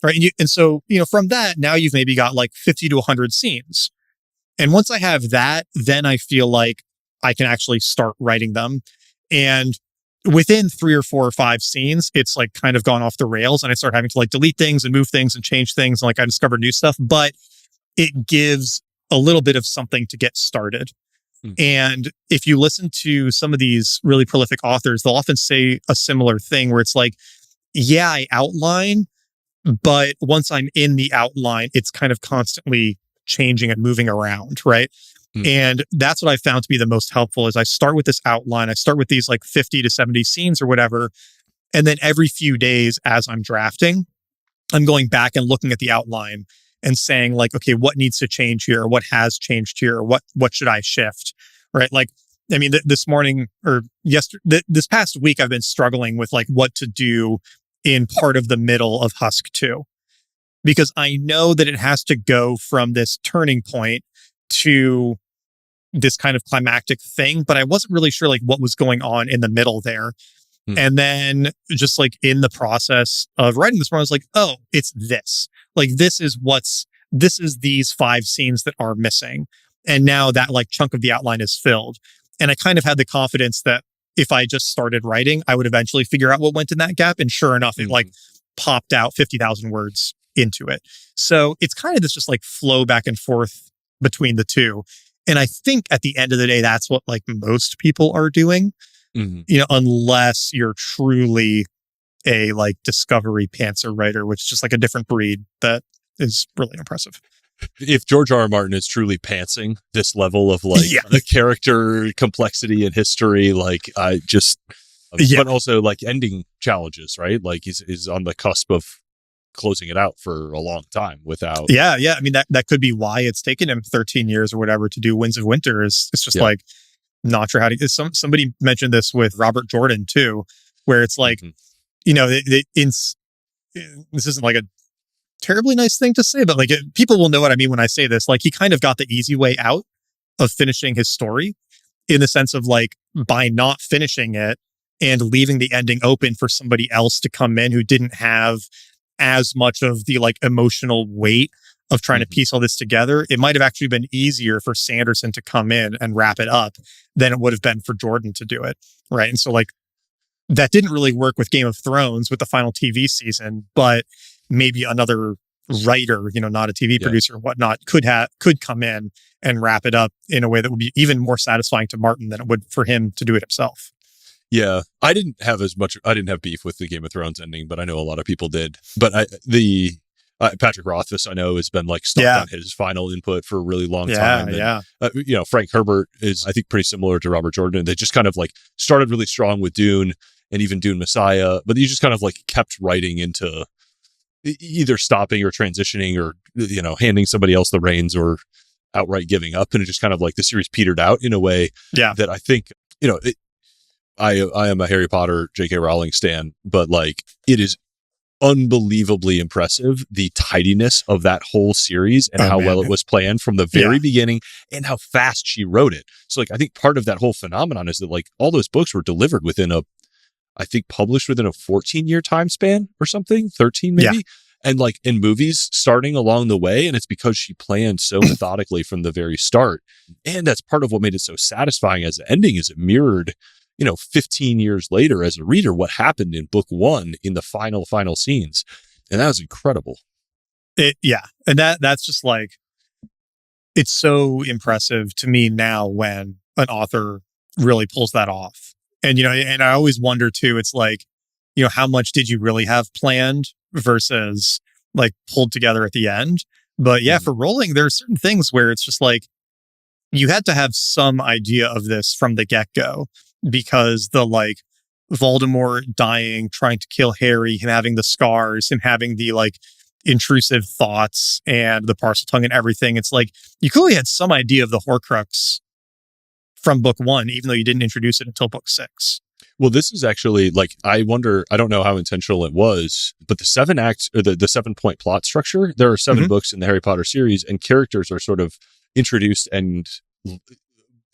Right. And so, from that, now you've maybe got like 50 to 100 scenes. And once I have that, then I feel like I can actually start writing them. And within 3 or 4 or 5 scenes, it's like kind of gone off the rails and I start having to like delete things and move things and change things. And like I discover new stuff, but it gives a little bit of something to get started. And if you listen to some of these really prolific authors, they'll often say a similar thing where it's like, yeah, I outline, but once I'm in the outline, it's kind of constantly changing and moving around, right? And that's what I found to be the most helpful is I start with this outline. I start with these like 50 to 70 scenes or whatever. And then every few days as I'm drafting, I'm going back and looking at the outline and saying like, okay, what needs to change here? What has changed here? What should I shift? Right? Like, I mean, this morning or this past week, I've been struggling with like what to do in part of the middle of Husk 2. Because I know that it has to go from this turning point to this kind of climactic thing, but I wasn't really sure like what was going on in the middle there. And then just like in the process of writing this one, I was like, oh, it's this. Like this is these 5 scenes that are missing. And now that like chunk of the outline is filled. And I kind of had the confidence that if I just started writing, I would eventually figure out what went in that gap. And sure enough, it like popped out 50,000 words into it. So it's kind of this just like flow back and forth between the two. And I think at the end of the day, that's what like most people are doing, unless you're truly a like discovery pantser writer, which is just like a different breed that is really impressive. If George R. R. Martin is truly pantsing this level of like character complexity and history, like but also like ending challenges, right? Like he's on the cusp of closing it out for a long time without. Yeah. I mean, that could be why it's taken him 13 years or whatever to do Winds of Winter. It's just like not sure how to. Somebody mentioned this with Robert Jordan too, where it's like, this isn't like a terribly nice thing to say, but like people will know what I mean when I say this. Like he kind of got the easy way out of finishing his story in the sense of like by not finishing it and leaving the ending open for somebody else to come in who didn't have as much of the like emotional weight of trying to piece all this together, it might have actually been easier for Sanderson to come in and wrap it up than it would have been for Jordan to do it. Right. And so like that didn't really work with Game of Thrones with the final TV season, but maybe another writer, not a TV producer or whatnot, could come in and wrap it up in a way that would be even more satisfying to Martin than it would for him to do it himself. Yeah, I didn't have beef with the Game of Thrones ending, but I know a lot of people did. But Patrick Rothfuss, I know, has been like stuck on his final input for a really long time. And, Frank Herbert is, I think, pretty similar to Robert Jordan. They just kind of like started really strong with Dune and even Dune Messiah, but you just kind of like kept writing into either stopping or transitioning or, handing somebody else the reins or outright giving up. And it just kind of like the series petered out in a way that I think, I am a Harry Potter J.K. Rowling stan, but like it is unbelievably impressive, the tidiness of that whole series and well it was planned from the very beginning and how fast she wrote it. So like, I think part of that whole phenomenon is that like all those books were delivered published within a 14-year time span or something, 13 maybe. Yeah. And like in movies starting along the way. And it's because she planned so methodically from the very start. And that's part of what made it so satisfying as an ending is it mirrored 15 years later as a reader, what happened in book 1 in the final scenes. And that was incredible. And that's just like, it's so impressive to me now when an author really pulls that off. And, and I always wonder too, it's like, how much did you really have planned versus like pulled together at the end? But for Rowling, there are certain things where it's just like, you had to have some idea of this from the get-go. Because the like Voldemort dying, trying to kill Harry, him having the scars, him having the like intrusive thoughts and the parcel tongue and everything. It's like you clearly had some idea of the Horcrux from book 1, even though you didn't introduce it until book 6. Well, this is actually like, I don't know how intentional it was, but the 7-act or the 7-point plot structure, there are 7 books in the Harry Potter series and characters are sort of introduced and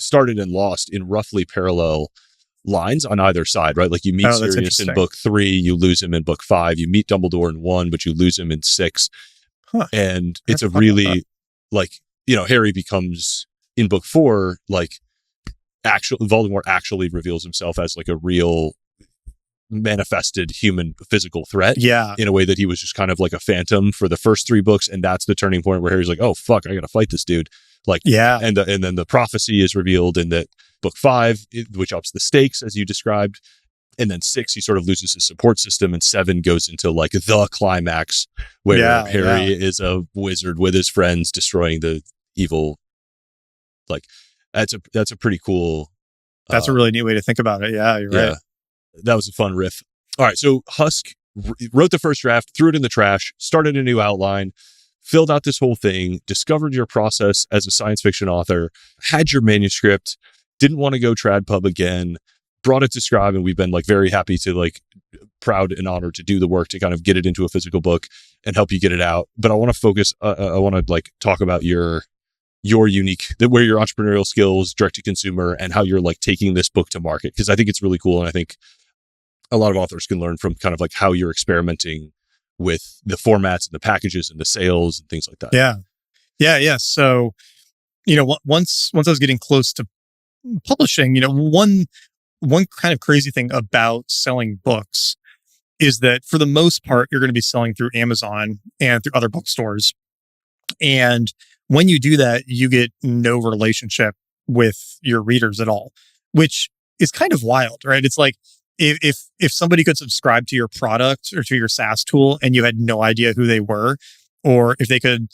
started and lost in roughly parallel lines on either side, right? Like you meet Sirius in book 3, you lose him in book 5, you meet Dumbledore in 1, but you lose him in 6. And it's a really like, Harry becomes in book 4, like Voldemort actually reveals himself as like a real manifested human physical threat in a way that he was just kind of like a phantom for the first 3 books. And that's the turning point where Harry's like, oh fuck, I gotta fight this dude. Like, and then the prophecy is revealed in that book 5, which ups the stakes as you described. And then 6, he sort of loses his support system, and 7 goes into like the climax where Harry is a wizard with his friends destroying the evil. Like that's a pretty cool. That's a really neat way to think about it. Yeah, you're right. That was a fun riff. All right. So Husk wrote the first draft, threw it in the trash, started a new outline, filled out this whole thing, discovered your process as a science fiction author, had your manuscript, didn't want to go trad pub again, brought it to Scribe, and we've been like very happy to like proud and honored to do the work to kind of get it into a physical book and help you get it out. But I want to focus, I want to like talk about your unique, where your entrepreneurial skills, direct to consumer, and how you're like taking this book to market. Cause I think it's really cool. And I think a lot of authors can learn from kind of like how you're experimenting with the formats and the packages and the sales and things like that. Yeah. So, once I was getting close to publishing, one kind of crazy thing about selling books is that for the most part, you're going to be selling through Amazon and through other bookstores. And when you do that, you get no relationship with your readers at all, which is kind of wild, right? It's like if somebody could subscribe to your product or to your SaaS tool and you had no idea who they were, or if they could,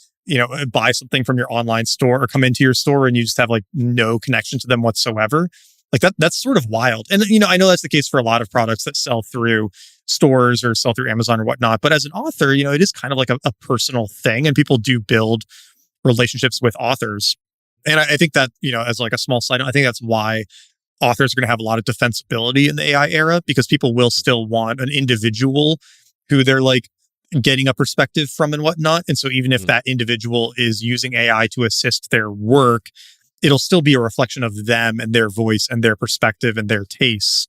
buy something from your online store or come into your store and you just have like no connection to them whatsoever. Like that's sort of wild. And, I know that's the case for a lot of products that sell through stores or sell through Amazon or whatnot. But as an author, it is kind of like a personal thing, and people do build relationships with authors. And I think that, as like a small side note, I think that's why authors are going to have a lot of defensibility in the AI era, because people will still want an individual who they're like getting a perspective from and whatnot. And so even if that individual is using AI to assist their work, it'll still be a reflection of them and their voice and their perspective and their tastes.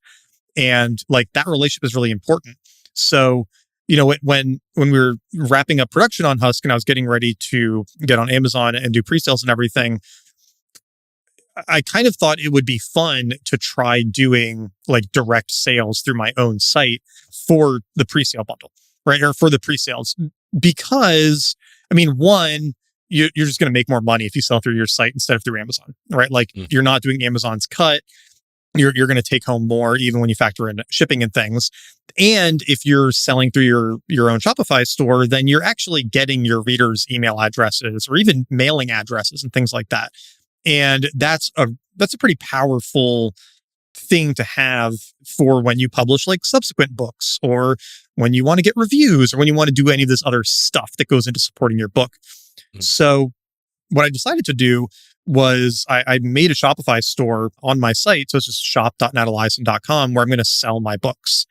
And like that relationship is really important. So, when we were wrapping up production on Husk and I was getting ready to get on Amazon and do pre-sales and everything, I kind of thought it would be fun to try doing like direct sales through my own site for the pre-sale bundle, right? Or for the pre-sales, because one, you're just going to make more money if you sell through your site instead of through Amazon, right? Like you're not doing Amazon's cut. You're going to take home more, even when you factor in shipping and things. And if you're selling through your own Shopify store, then you're actually getting your readers' email addresses or even mailing addresses and things like that. And that's a pretty powerful thing to have for when you publish like subsequent books, or when you want to get reviews, or when you want to do any of this other stuff that goes into supporting your book. So what I decided to do was I made a Shopify store on my site. So it's just shop.nateliason.com, where I'm going to sell my books.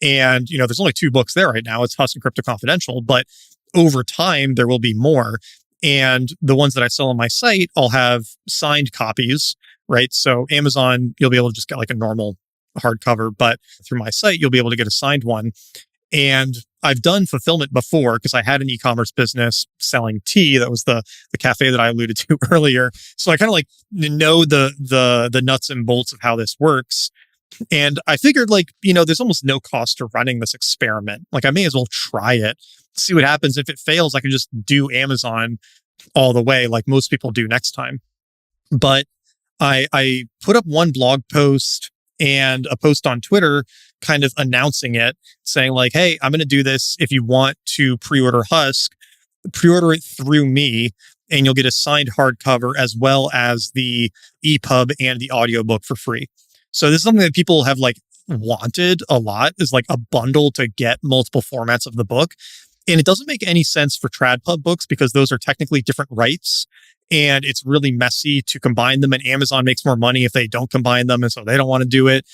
And, there's only 2 books there right now. It's Husk and Crypto Confidential, but over time there will be more. And the ones that I sell on my site, I'll have signed copies, right? So Amazon, you'll be able to just get like a normal hardcover, but through my site, you'll be able to get a signed one. And I've done fulfillment before because I had an e-commerce business selling tea. That was the cafe that I alluded to earlier. So I kind of like know the nuts and bolts of how this works. And I figured there's almost no cost to running this experiment. Like I may as well try it, see what happens. If it fails, I can just do Amazon all the way like most people do next time. But I put up one blog post and a post on Twitter kind of announcing it, saying like, hey, I'm going to do this. If you want to pre-order Husk, pre-order it through me and you'll get a signed hardcover as well as the EPUB and the audiobook for free. So this is something that people have like wanted a lot, is like a bundle to get multiple formats of the book. And it doesn't make any sense for TradPub books because those are technically different rights. And it's really messy to combine them. And Amazon makes more money if they don't combine them. And so they don't want to do it.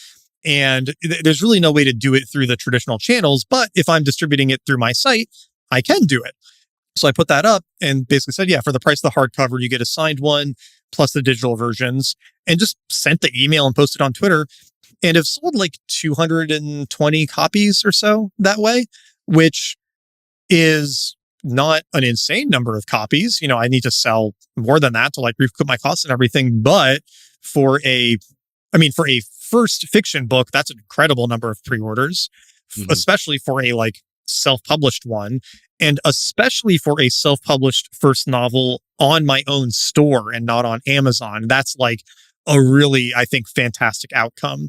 And there's really no way to do it through the traditional channels. But if I'm distributing it through my site, I can do it. So I put that up and basically said, yeah, for the price of the hardcover, you get a signed one plus the digital versions, and just sent the email and posted on Twitter, and have sold like 220 copies or so that way, which is not an insane number of copies. I need to sell more than that to like recoup my costs and everything. But for a first fiction book, that's an incredible number of pre-orders, especially for a like self-published one. And especially for a self-published first novel on my own store and not on Amazon. That's like a really, I think, fantastic outcome.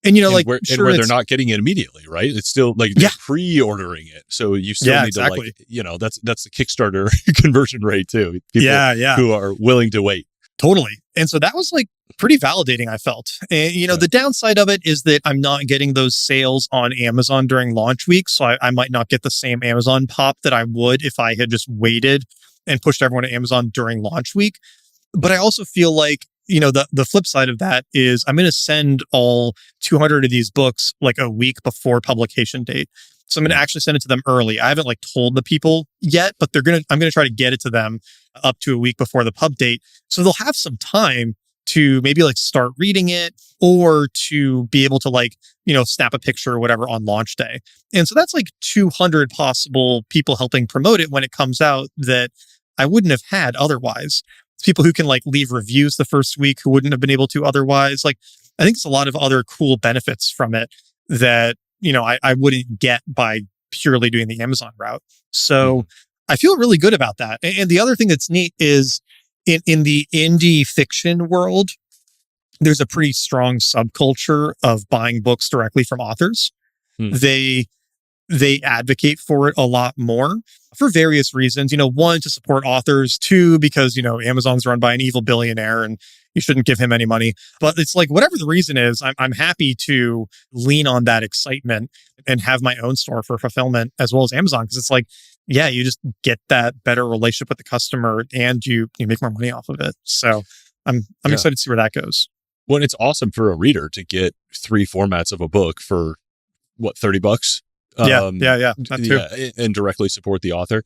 And, where they're not getting it immediately, right? It's still like they're pre-ordering it. So you still need to like, that's the Kickstarter conversion rate too. People who are willing to wait. Totally. And so that was like pretty validating, I felt. And, the downside of it is that I'm not getting those sales on Amazon during launch week. So I might not get the same Amazon pop that I would if I had just waited and pushed everyone to Amazon during launch week. But I also feel like, the flip side of that is I'm going to send all 200 of these books like a week before publication date. So I'm going to actually send it to them early. I haven't like told the people yet, but I'm going to try to get it to them up to a week before the pub date. So they'll have some time to maybe like start reading it, or to be able to like, snap a picture or whatever on launch day. And so that's like 200 possible people helping promote it when it comes out that I wouldn't have had otherwise. It's people who can like leave reviews the first week who wouldn't have been able to otherwise. Like, I think there's a lot of other cool benefits from it that, I wouldn't get by purely doing the Amazon route. So I feel really good about that. And the other thing that's neat is in the indie fiction world, there's a pretty strong subculture of buying books directly from authors. They advocate for it a lot more for various reasons. One, to support authors. Two, because, Amazon's run by an evil billionaire and you shouldn't give him any money. But it's like, whatever the reason is, I'm happy to lean on that excitement and have my own store for fulfillment as well as Amazon. Because it's like, yeah, you just get that better relationship with the customer and you make more money off of it. So I'm excited to see where that goes. Well, it's awesome for a reader to get 3 formats of a book for what, $30? Yeah. That too. Yeah, and directly support the author.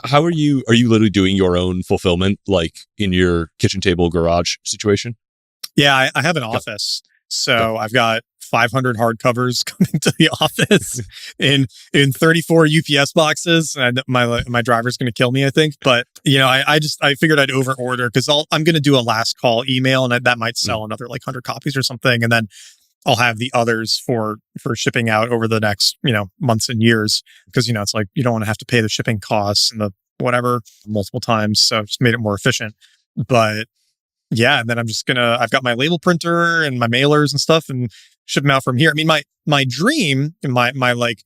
How are you literally doing your own fulfillment, like in your kitchen table garage situation? Yeah, I have an office. So I've got 500 hardcovers coming to the office in 34 UPS boxes, and my driver's going to kill me, I think. But I figured I'd over order because I'm going to do a last call email, and that might sell another like 100 copies or something, and then I'll have the others for shipping out over the next months and years, because it's like you don't want to have to pay the shipping costs and the whatever multiple times, so just made it more efficient. But yeah, and then I've got my label printer and my mailers and stuff, and ship them out from here. I mean, my dream and my like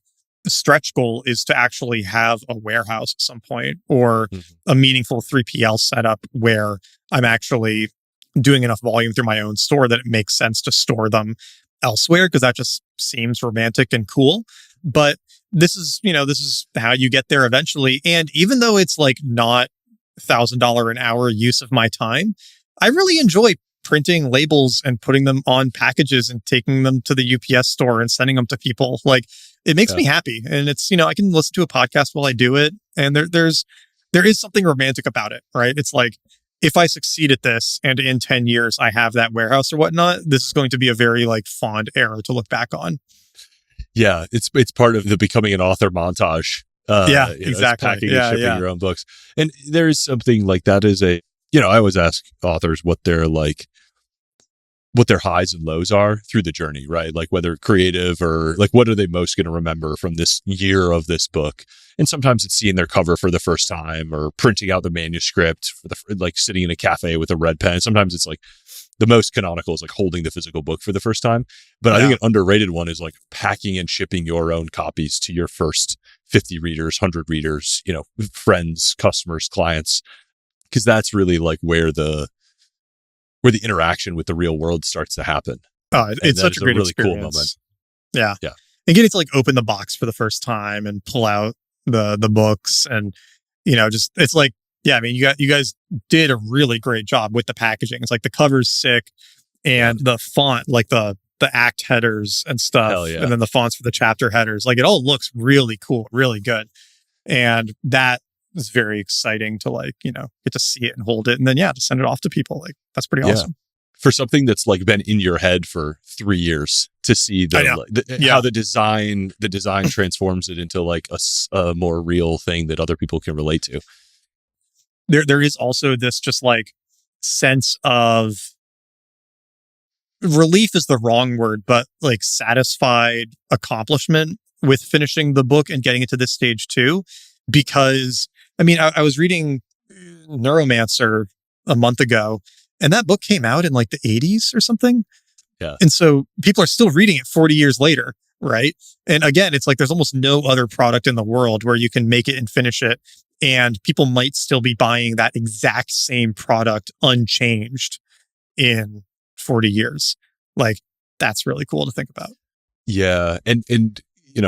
stretch goal is to actually have a warehouse at some point, or a meaningful 3PL setup where I'm actually doing enough volume through my own store that it makes sense to store them elsewhere, because that just seems romantic and cool. But this is how you get there eventually. And even though it's like not $1,000 an hour use of my time, I really enjoy printing labels and putting them on packages and taking them to the UPS store and sending them to people. Like, it makes me happy. And it's, I can listen to a podcast while I do it. And there is something romantic about it, right? It's like, if I succeed at this and in 10 years I have that warehouse or whatnot, this is going to be a very like fond era to look back on. Yeah, it's part of the becoming an author montage. Exactly. Packing and shipping your own books. And there is something like that is I always ask authors what their highs and lows are through the journey, right? Like whether creative or like, what are they most going to remember from this year of this book? And sometimes it's seeing their cover for the first time, or printing out the manuscript like sitting in a cafe with a red pen. Sometimes it's like the most canonical is like holding the physical book for the first time. But I think an underrated one is like packing and shipping your own copies to your first 50 readers, 100 readers, friends, customers, clients, because that's really like where the interaction with the real world starts to happen. It's such a great really experience. Cool moment. Yeah. And getting to like open the box for the first time and pull out the books, and it's like, I mean, you guys did a really great job with the packaging. It's like the cover's sick, and the font, like the act headers and stuff, and then the fonts for the chapter headers, like it all looks really cool, really good. And that is very exciting to like, get to see it and hold it, and then to send it off to people. Like, that's pretty awesome. For something that's like been in your head for 3 years, to see how the design transforms it into like a more real thing that other people can relate to. There is also this just like sense of relief is the wrong word, but like satisfied accomplishment with finishing the book and getting it to this stage too. Because I mean, I was reading Neuromancer a month ago, and that book came out in like the 80s or something. Yeah. And so people are still reading it 40 years later, right? And again, it's like there's almost no other product in the world where you can make it and finish it, and people might still be buying that exact same product unchanged in 40 years. Like, that's really cool to think about. Yeah. And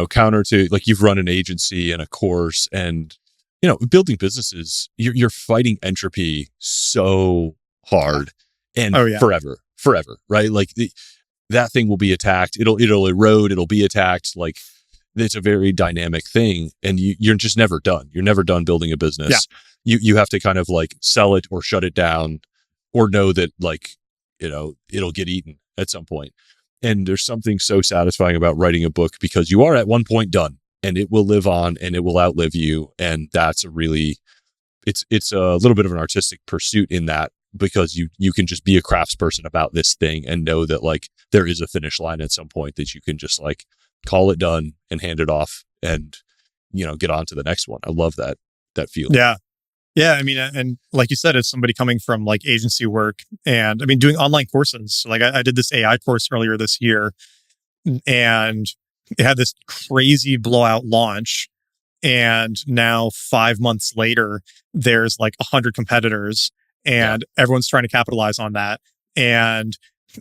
counter to like, you've run an agency and a course, and building businesses, you're fighting entropy so hard and forever, right? Like that thing will be attacked. It'll erode. It'll be attacked. Like, it's a very dynamic thing, and you're just never done. You're never done building a business. Yeah. You have to kind of like sell it or shut it down, or know that like, it'll get eaten at some point. And there's something so satisfying about writing a book, because you are at one point done, and it will live on and it will outlive you. And that's it's a little bit of an artistic pursuit in that, because you can just be a craftsperson about this thing and know that like there is a finish line at some point that you can just like call it done and hand it off and, get on to the next one. I love that feeling. Yeah. Yeah. I mean, and like you said, as somebody coming from like agency work, and I mean, doing online courses, like I did this AI course earlier this year, and it had this crazy blowout launch. And now 5 months later, there's like 100 competitors, and everyone's trying to capitalize on that. And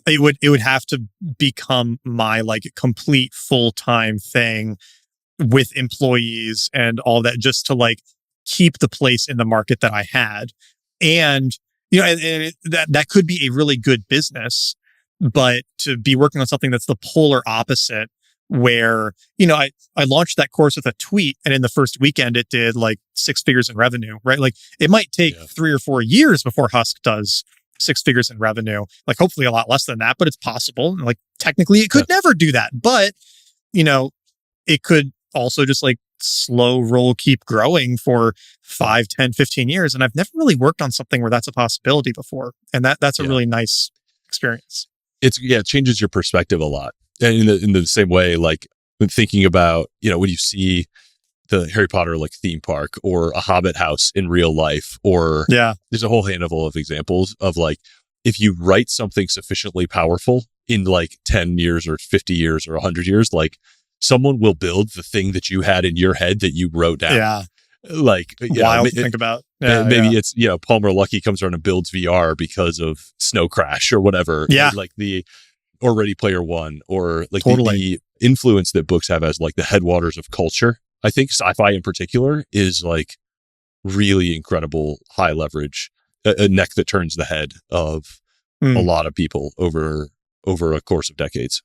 it would have to become my like complete full-time thing with employees and all that, just to like keep the place in the market that I had. And, that could be a really good business, but to be working on something that's the polar opposite, where, I launched that course with a tweet, and in the first weekend it did like 6 figures in revenue, right? Like, it might take 3 or 4 years before Husk does six figures in revenue. Like hopefully a lot less than that, but it's possible. Like technically it could never do that, but it could also just like slow roll, keep growing for 5, 10, 15 years. And I've never really worked on something where that's a possibility before. And that's a really nice experience. It changes your perspective a lot. And in the same way, like when thinking about, when you see the Harry Potter like theme park or a Hobbit house in real life, or there's a whole handful of examples of like, if you write something sufficiently powerful in like 10 years or 50 years or 100 years, like someone will build the thing that you had in your head that you wrote down. Yeah. Like, wild to think about. Maybe it's, Palmer Luckey comes around and builds VR because of Snow Crash or whatever. Yeah. Or Ready Player One, or like totally. the influence that books have as like the headwaters of culture. I think sci-fi in particular is like really incredible, high leverage, a neck that turns the head of a lot of people over a course of decades.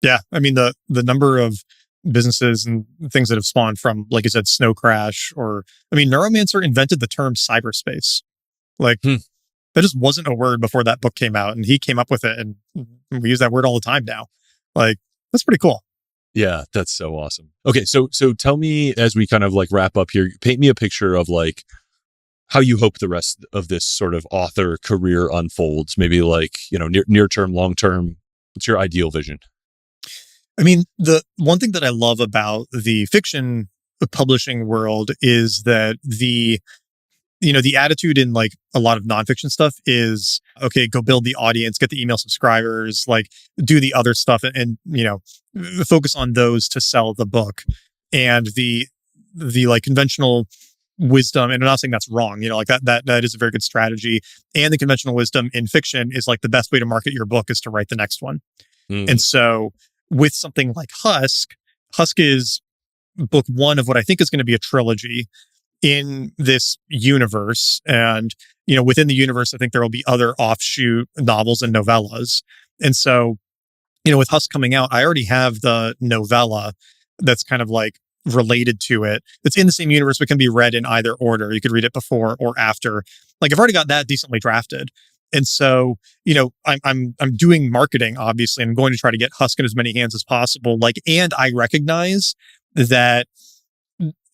Yeah. I mean, the number of businesses and things that have spawned from, like you said, Snow Crash, or, Neuromancer invented the term cyberspace. Like that just wasn't a word before that book came out, and he came up with it, and we use that word all the time now. Like, that's pretty cool. Yeah, that's so awesome. Okay, so tell me, as we kind of like wrap up here, paint me a picture of like how you hope the rest of this sort of author career unfolds. Maybe like, near term, long term. What's your ideal vision? The one thing that I love about the fiction publishing world is that the attitude in like a lot of nonfiction stuff is, okay, go build the audience, get the email subscribers, like do the other stuff and focus on those to sell the book. And the like conventional wisdom, and I'm not saying that's wrong, like that is a very good strategy. And the conventional wisdom in fiction is like the best way to market your book is to write the next one. And so with something like Husk is book one of what I think is going to be a trilogy in this universe. And, within the universe, I think there will be other offshoot novels and novellas. And so, with Husk coming out, I already have the novella that's kind of like related to it. It's in the same universe, but can be read in either order. You could read it before or after. Like I've already got that decently drafted. And so, I'm doing marketing, obviously. I'm going to try to get Husk in as many hands as possible. Like, and I recognize that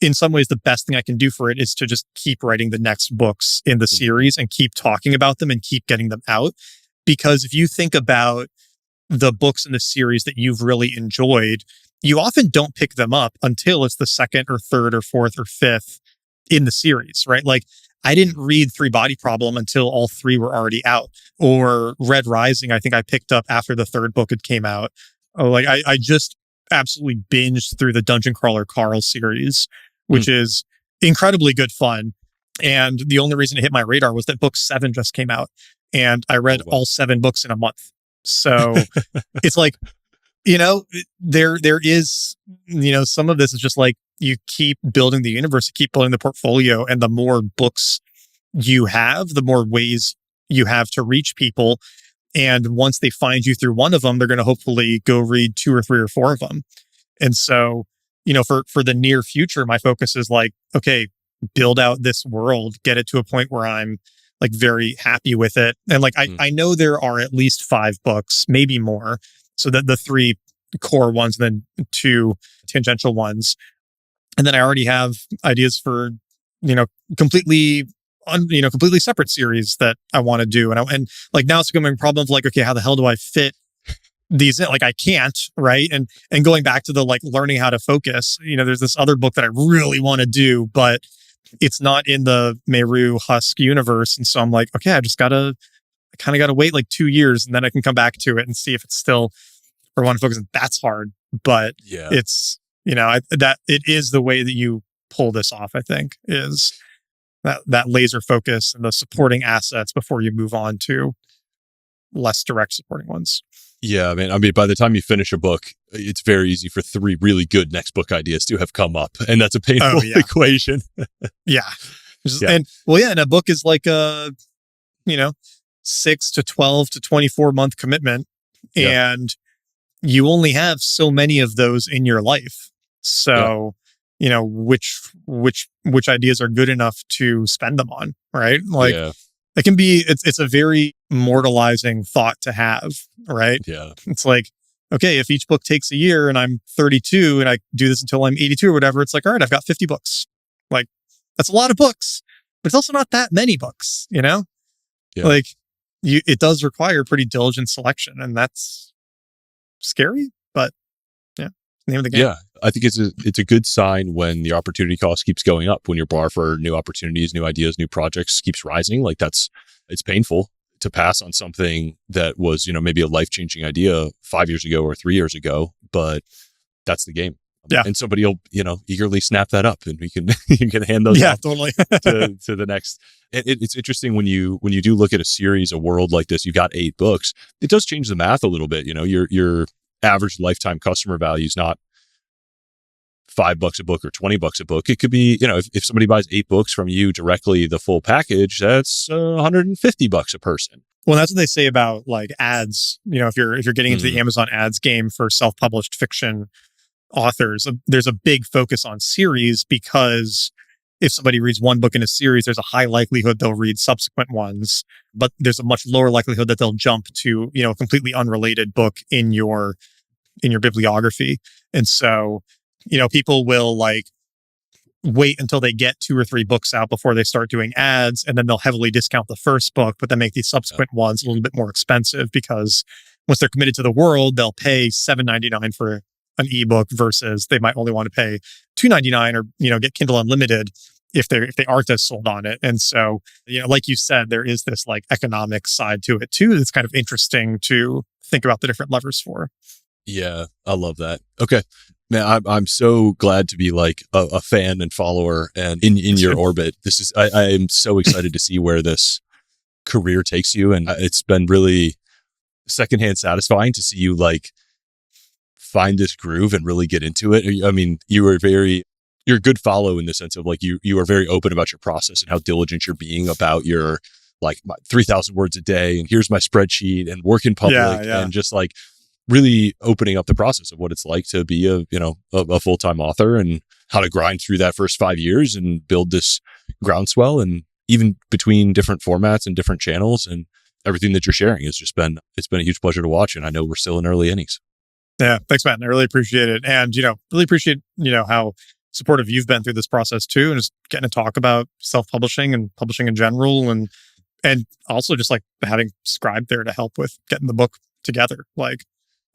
in some ways, the best thing I can do for it is to just keep writing the next books in the series and keep talking about them and keep getting them out. Because if you think about the books in the series that you've really enjoyed, you often don't pick them up until it's the second or third or fourth or fifth in the series, right? Like I didn't read Three Body Problem until all three were already out. Or Red Rising, I think I picked up after the third book had came out. Oh, like I just absolutely binged through the Dungeon Crawler Carl series, which is incredibly good fun. And the only reason it hit my radar was that book 7 just came out, and I read all 7 books in a month. So it's like, there is, some of this is just like, you keep building the universe, you keep building the portfolio, and the more books you have, the more ways you have to reach people. And once they find you through one of them, they're going to hopefully go read 2 or 3 or 4 of them. And so, for the near future, my focus is like, okay, build out this world, get it to a point where I'm like very happy with it. And like, I know there are at least 5 books, maybe more. So that the 3 core ones, and then 2 tangential ones. And then I already have ideas for, completely separate series that I want to do. And like now it's becoming a problem of like, okay, how the hell do I fit these in? Like I can't, right? And going back to the like learning how to focus, there's this other book that I really want to do, but it's not in the Meru Husk universe. And so I'm like, okay, I kind of got to wait like 2 years, and then I can come back to it and see if it's still where I want to focus. And that's hard, but it's, that it is the way that you pull this off, I think, is that laser focus and the supporting assets before you move on to less direct supporting ones. Yeah, man. By the time you finish a book, it's very easy for 3 really good next book ideas to have come up. And that's a painful equation. Yeah. And and a book is like a, 6 to 12 to 24 month commitment. And you only have so many of those in your life. So, which ideas are good enough to spend them on, right? Like it can be, it's a very mortalizing thought to have, right? Yeah. It's like, okay, if each book takes a year and I'm 32 and I do this until I'm 82 or whatever, it's like, all right, I've got 50 books. Like, that's a lot of books, but it's also not that many books, you know? Yeah. Like, it does require pretty diligent selection, and that's scary, but yeah, it's the name of the game. Yeah. I think it's a good sign when the opportunity cost keeps going up, when your bar for new opportunities, new ideas, new projects keeps rising. Like it's painful to pass on something that was, maybe a life-changing idea 5 years ago or 3 years ago, but that's the game. Yeah. And somebody will, eagerly snap that up, and you can hand those off totally. to the next. It's interesting when you do look at a series, a world like this, you've got 8 books. It does change the math a little bit. Your average lifetime customer value is not $5 a book or $20 a book. It could be, if somebody buys 8 books from you directly, the full package, that's $150 a person. Well, that's what they say about like ads. If you're getting into the Amazon ads game for self-published fiction authors, there's a big focus on series, because if somebody reads one book in a series, there's a high likelihood they'll read subsequent ones, but there's a much lower likelihood that they'll jump to, a completely unrelated book in your bibliography. And so, people will like wait until they get 2 or 3 books out before they start doing ads, and then they'll heavily discount the first book, but then make these subsequent ones a little bit more expensive, because once they're committed to the world, they'll pay $7.99 for an ebook versus they might only want to pay $2.99 or get Kindle Unlimited if they aren't as sold on it. And so, like you said, there is this like economic side to it too. That's kind of interesting to think about the different levers for. Yeah, I love that. Okay, man, I'm so glad to be like a fan and follower and in your orbit. I am so excited to see where this career takes you, and it's been really secondhand satisfying to see you like find this groove and really get into it. I mean, you're a good follow in the sense of like you are very open about your process and how diligent you're being about your like 3,000 words a day, and here's my spreadsheet, and work in public, and just like really opening up the process of what it's like to be a full-time author, and how to grind through that first 5 years and build this groundswell, and even between different formats and different channels, and everything that you're sharing has just been a huge pleasure to watch. And I know we're still in early innings. Yeah. Thanks, Matt. I really appreciate it. And, really appreciate, how supportive you've been through this process too. And just getting to talk about self-publishing and publishing in general. And also just like having Scribe there to help with getting the book together. Like,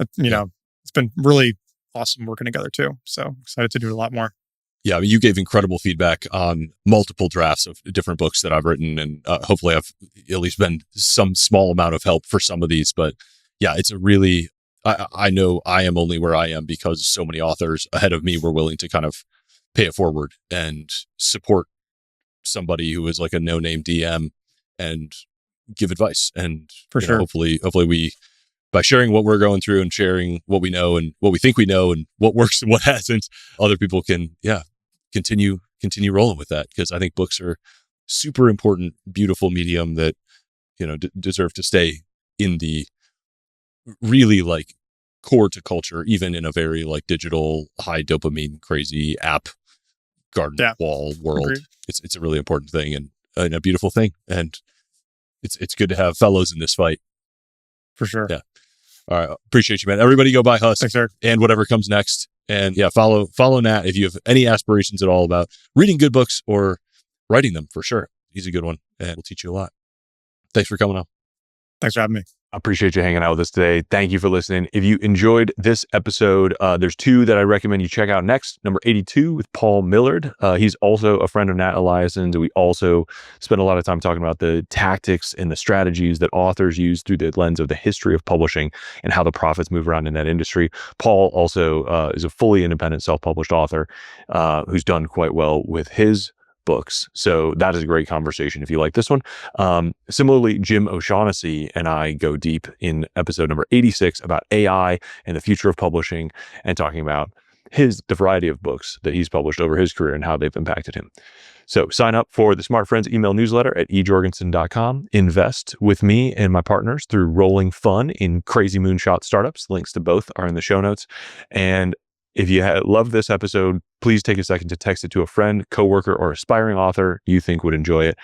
it's been really awesome working together too. So excited to do a lot more. Yeah. I mean, you gave incredible feedback on multiple drafts of different books that I've written. And hopefully I've at least been some small amount of help for some of these. But yeah, it's a really, I know I am only where I am because so many authors ahead of me were willing to kind of pay it forward and support somebody who is like a no-name DM and give advice. And for sure, hopefully we, by sharing what we're going through and sharing what we know and what we think we know and what works and what hasn't, other people can, continue rolling with that. Because I think books are super important, beautiful medium that, deserve to stay in the really like core to culture, even in a very like digital, high dopamine, crazy app garden wall world. Agreed. It's a really important thing and a beautiful thing. And it's good to have fellows in this fight. For sure. Yeah. All right. Appreciate you, man. Everybody go buy Husk. Thanks, Eric. And whatever comes next. And follow Nat if you have any aspirations at all about reading good books or writing them, for sure. He's a good one and will teach you a lot. Thanks for coming on. Thanks for having me. I appreciate you hanging out with us today. Thank you for listening. If you enjoyed this episode, there's 2 that I recommend you check out next. Number 82 with Paul Millard. He's also a friend of Nat Eliason's. We also spend a lot of time talking about the tactics and the strategies that authors use through the lens of the history of publishing and how the profits move around in that industry. Paul also is a fully independent self-published author who's done quite well with his books. So that is a great conversation if you like this one. Similarly, Jim O'Shaughnessy and I go deep in episode number 86 about AI and the future of publishing, and talking about the variety of books that he's published over his career and how they've impacted him. So sign up for the Smart Friends email newsletter at ejorgensen.com. Invest with me and my partners through Rolling Fun in crazy moonshot startups. Links to both are in the show notes. And If you love this episode, please take a second to text it to a friend, coworker, or aspiring author you think would enjoy it.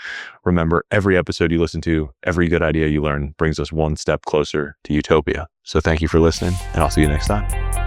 Remember, every episode you listen to, every good idea you learn brings us one step closer to utopia. So thank you for listening, and I'll see you next time.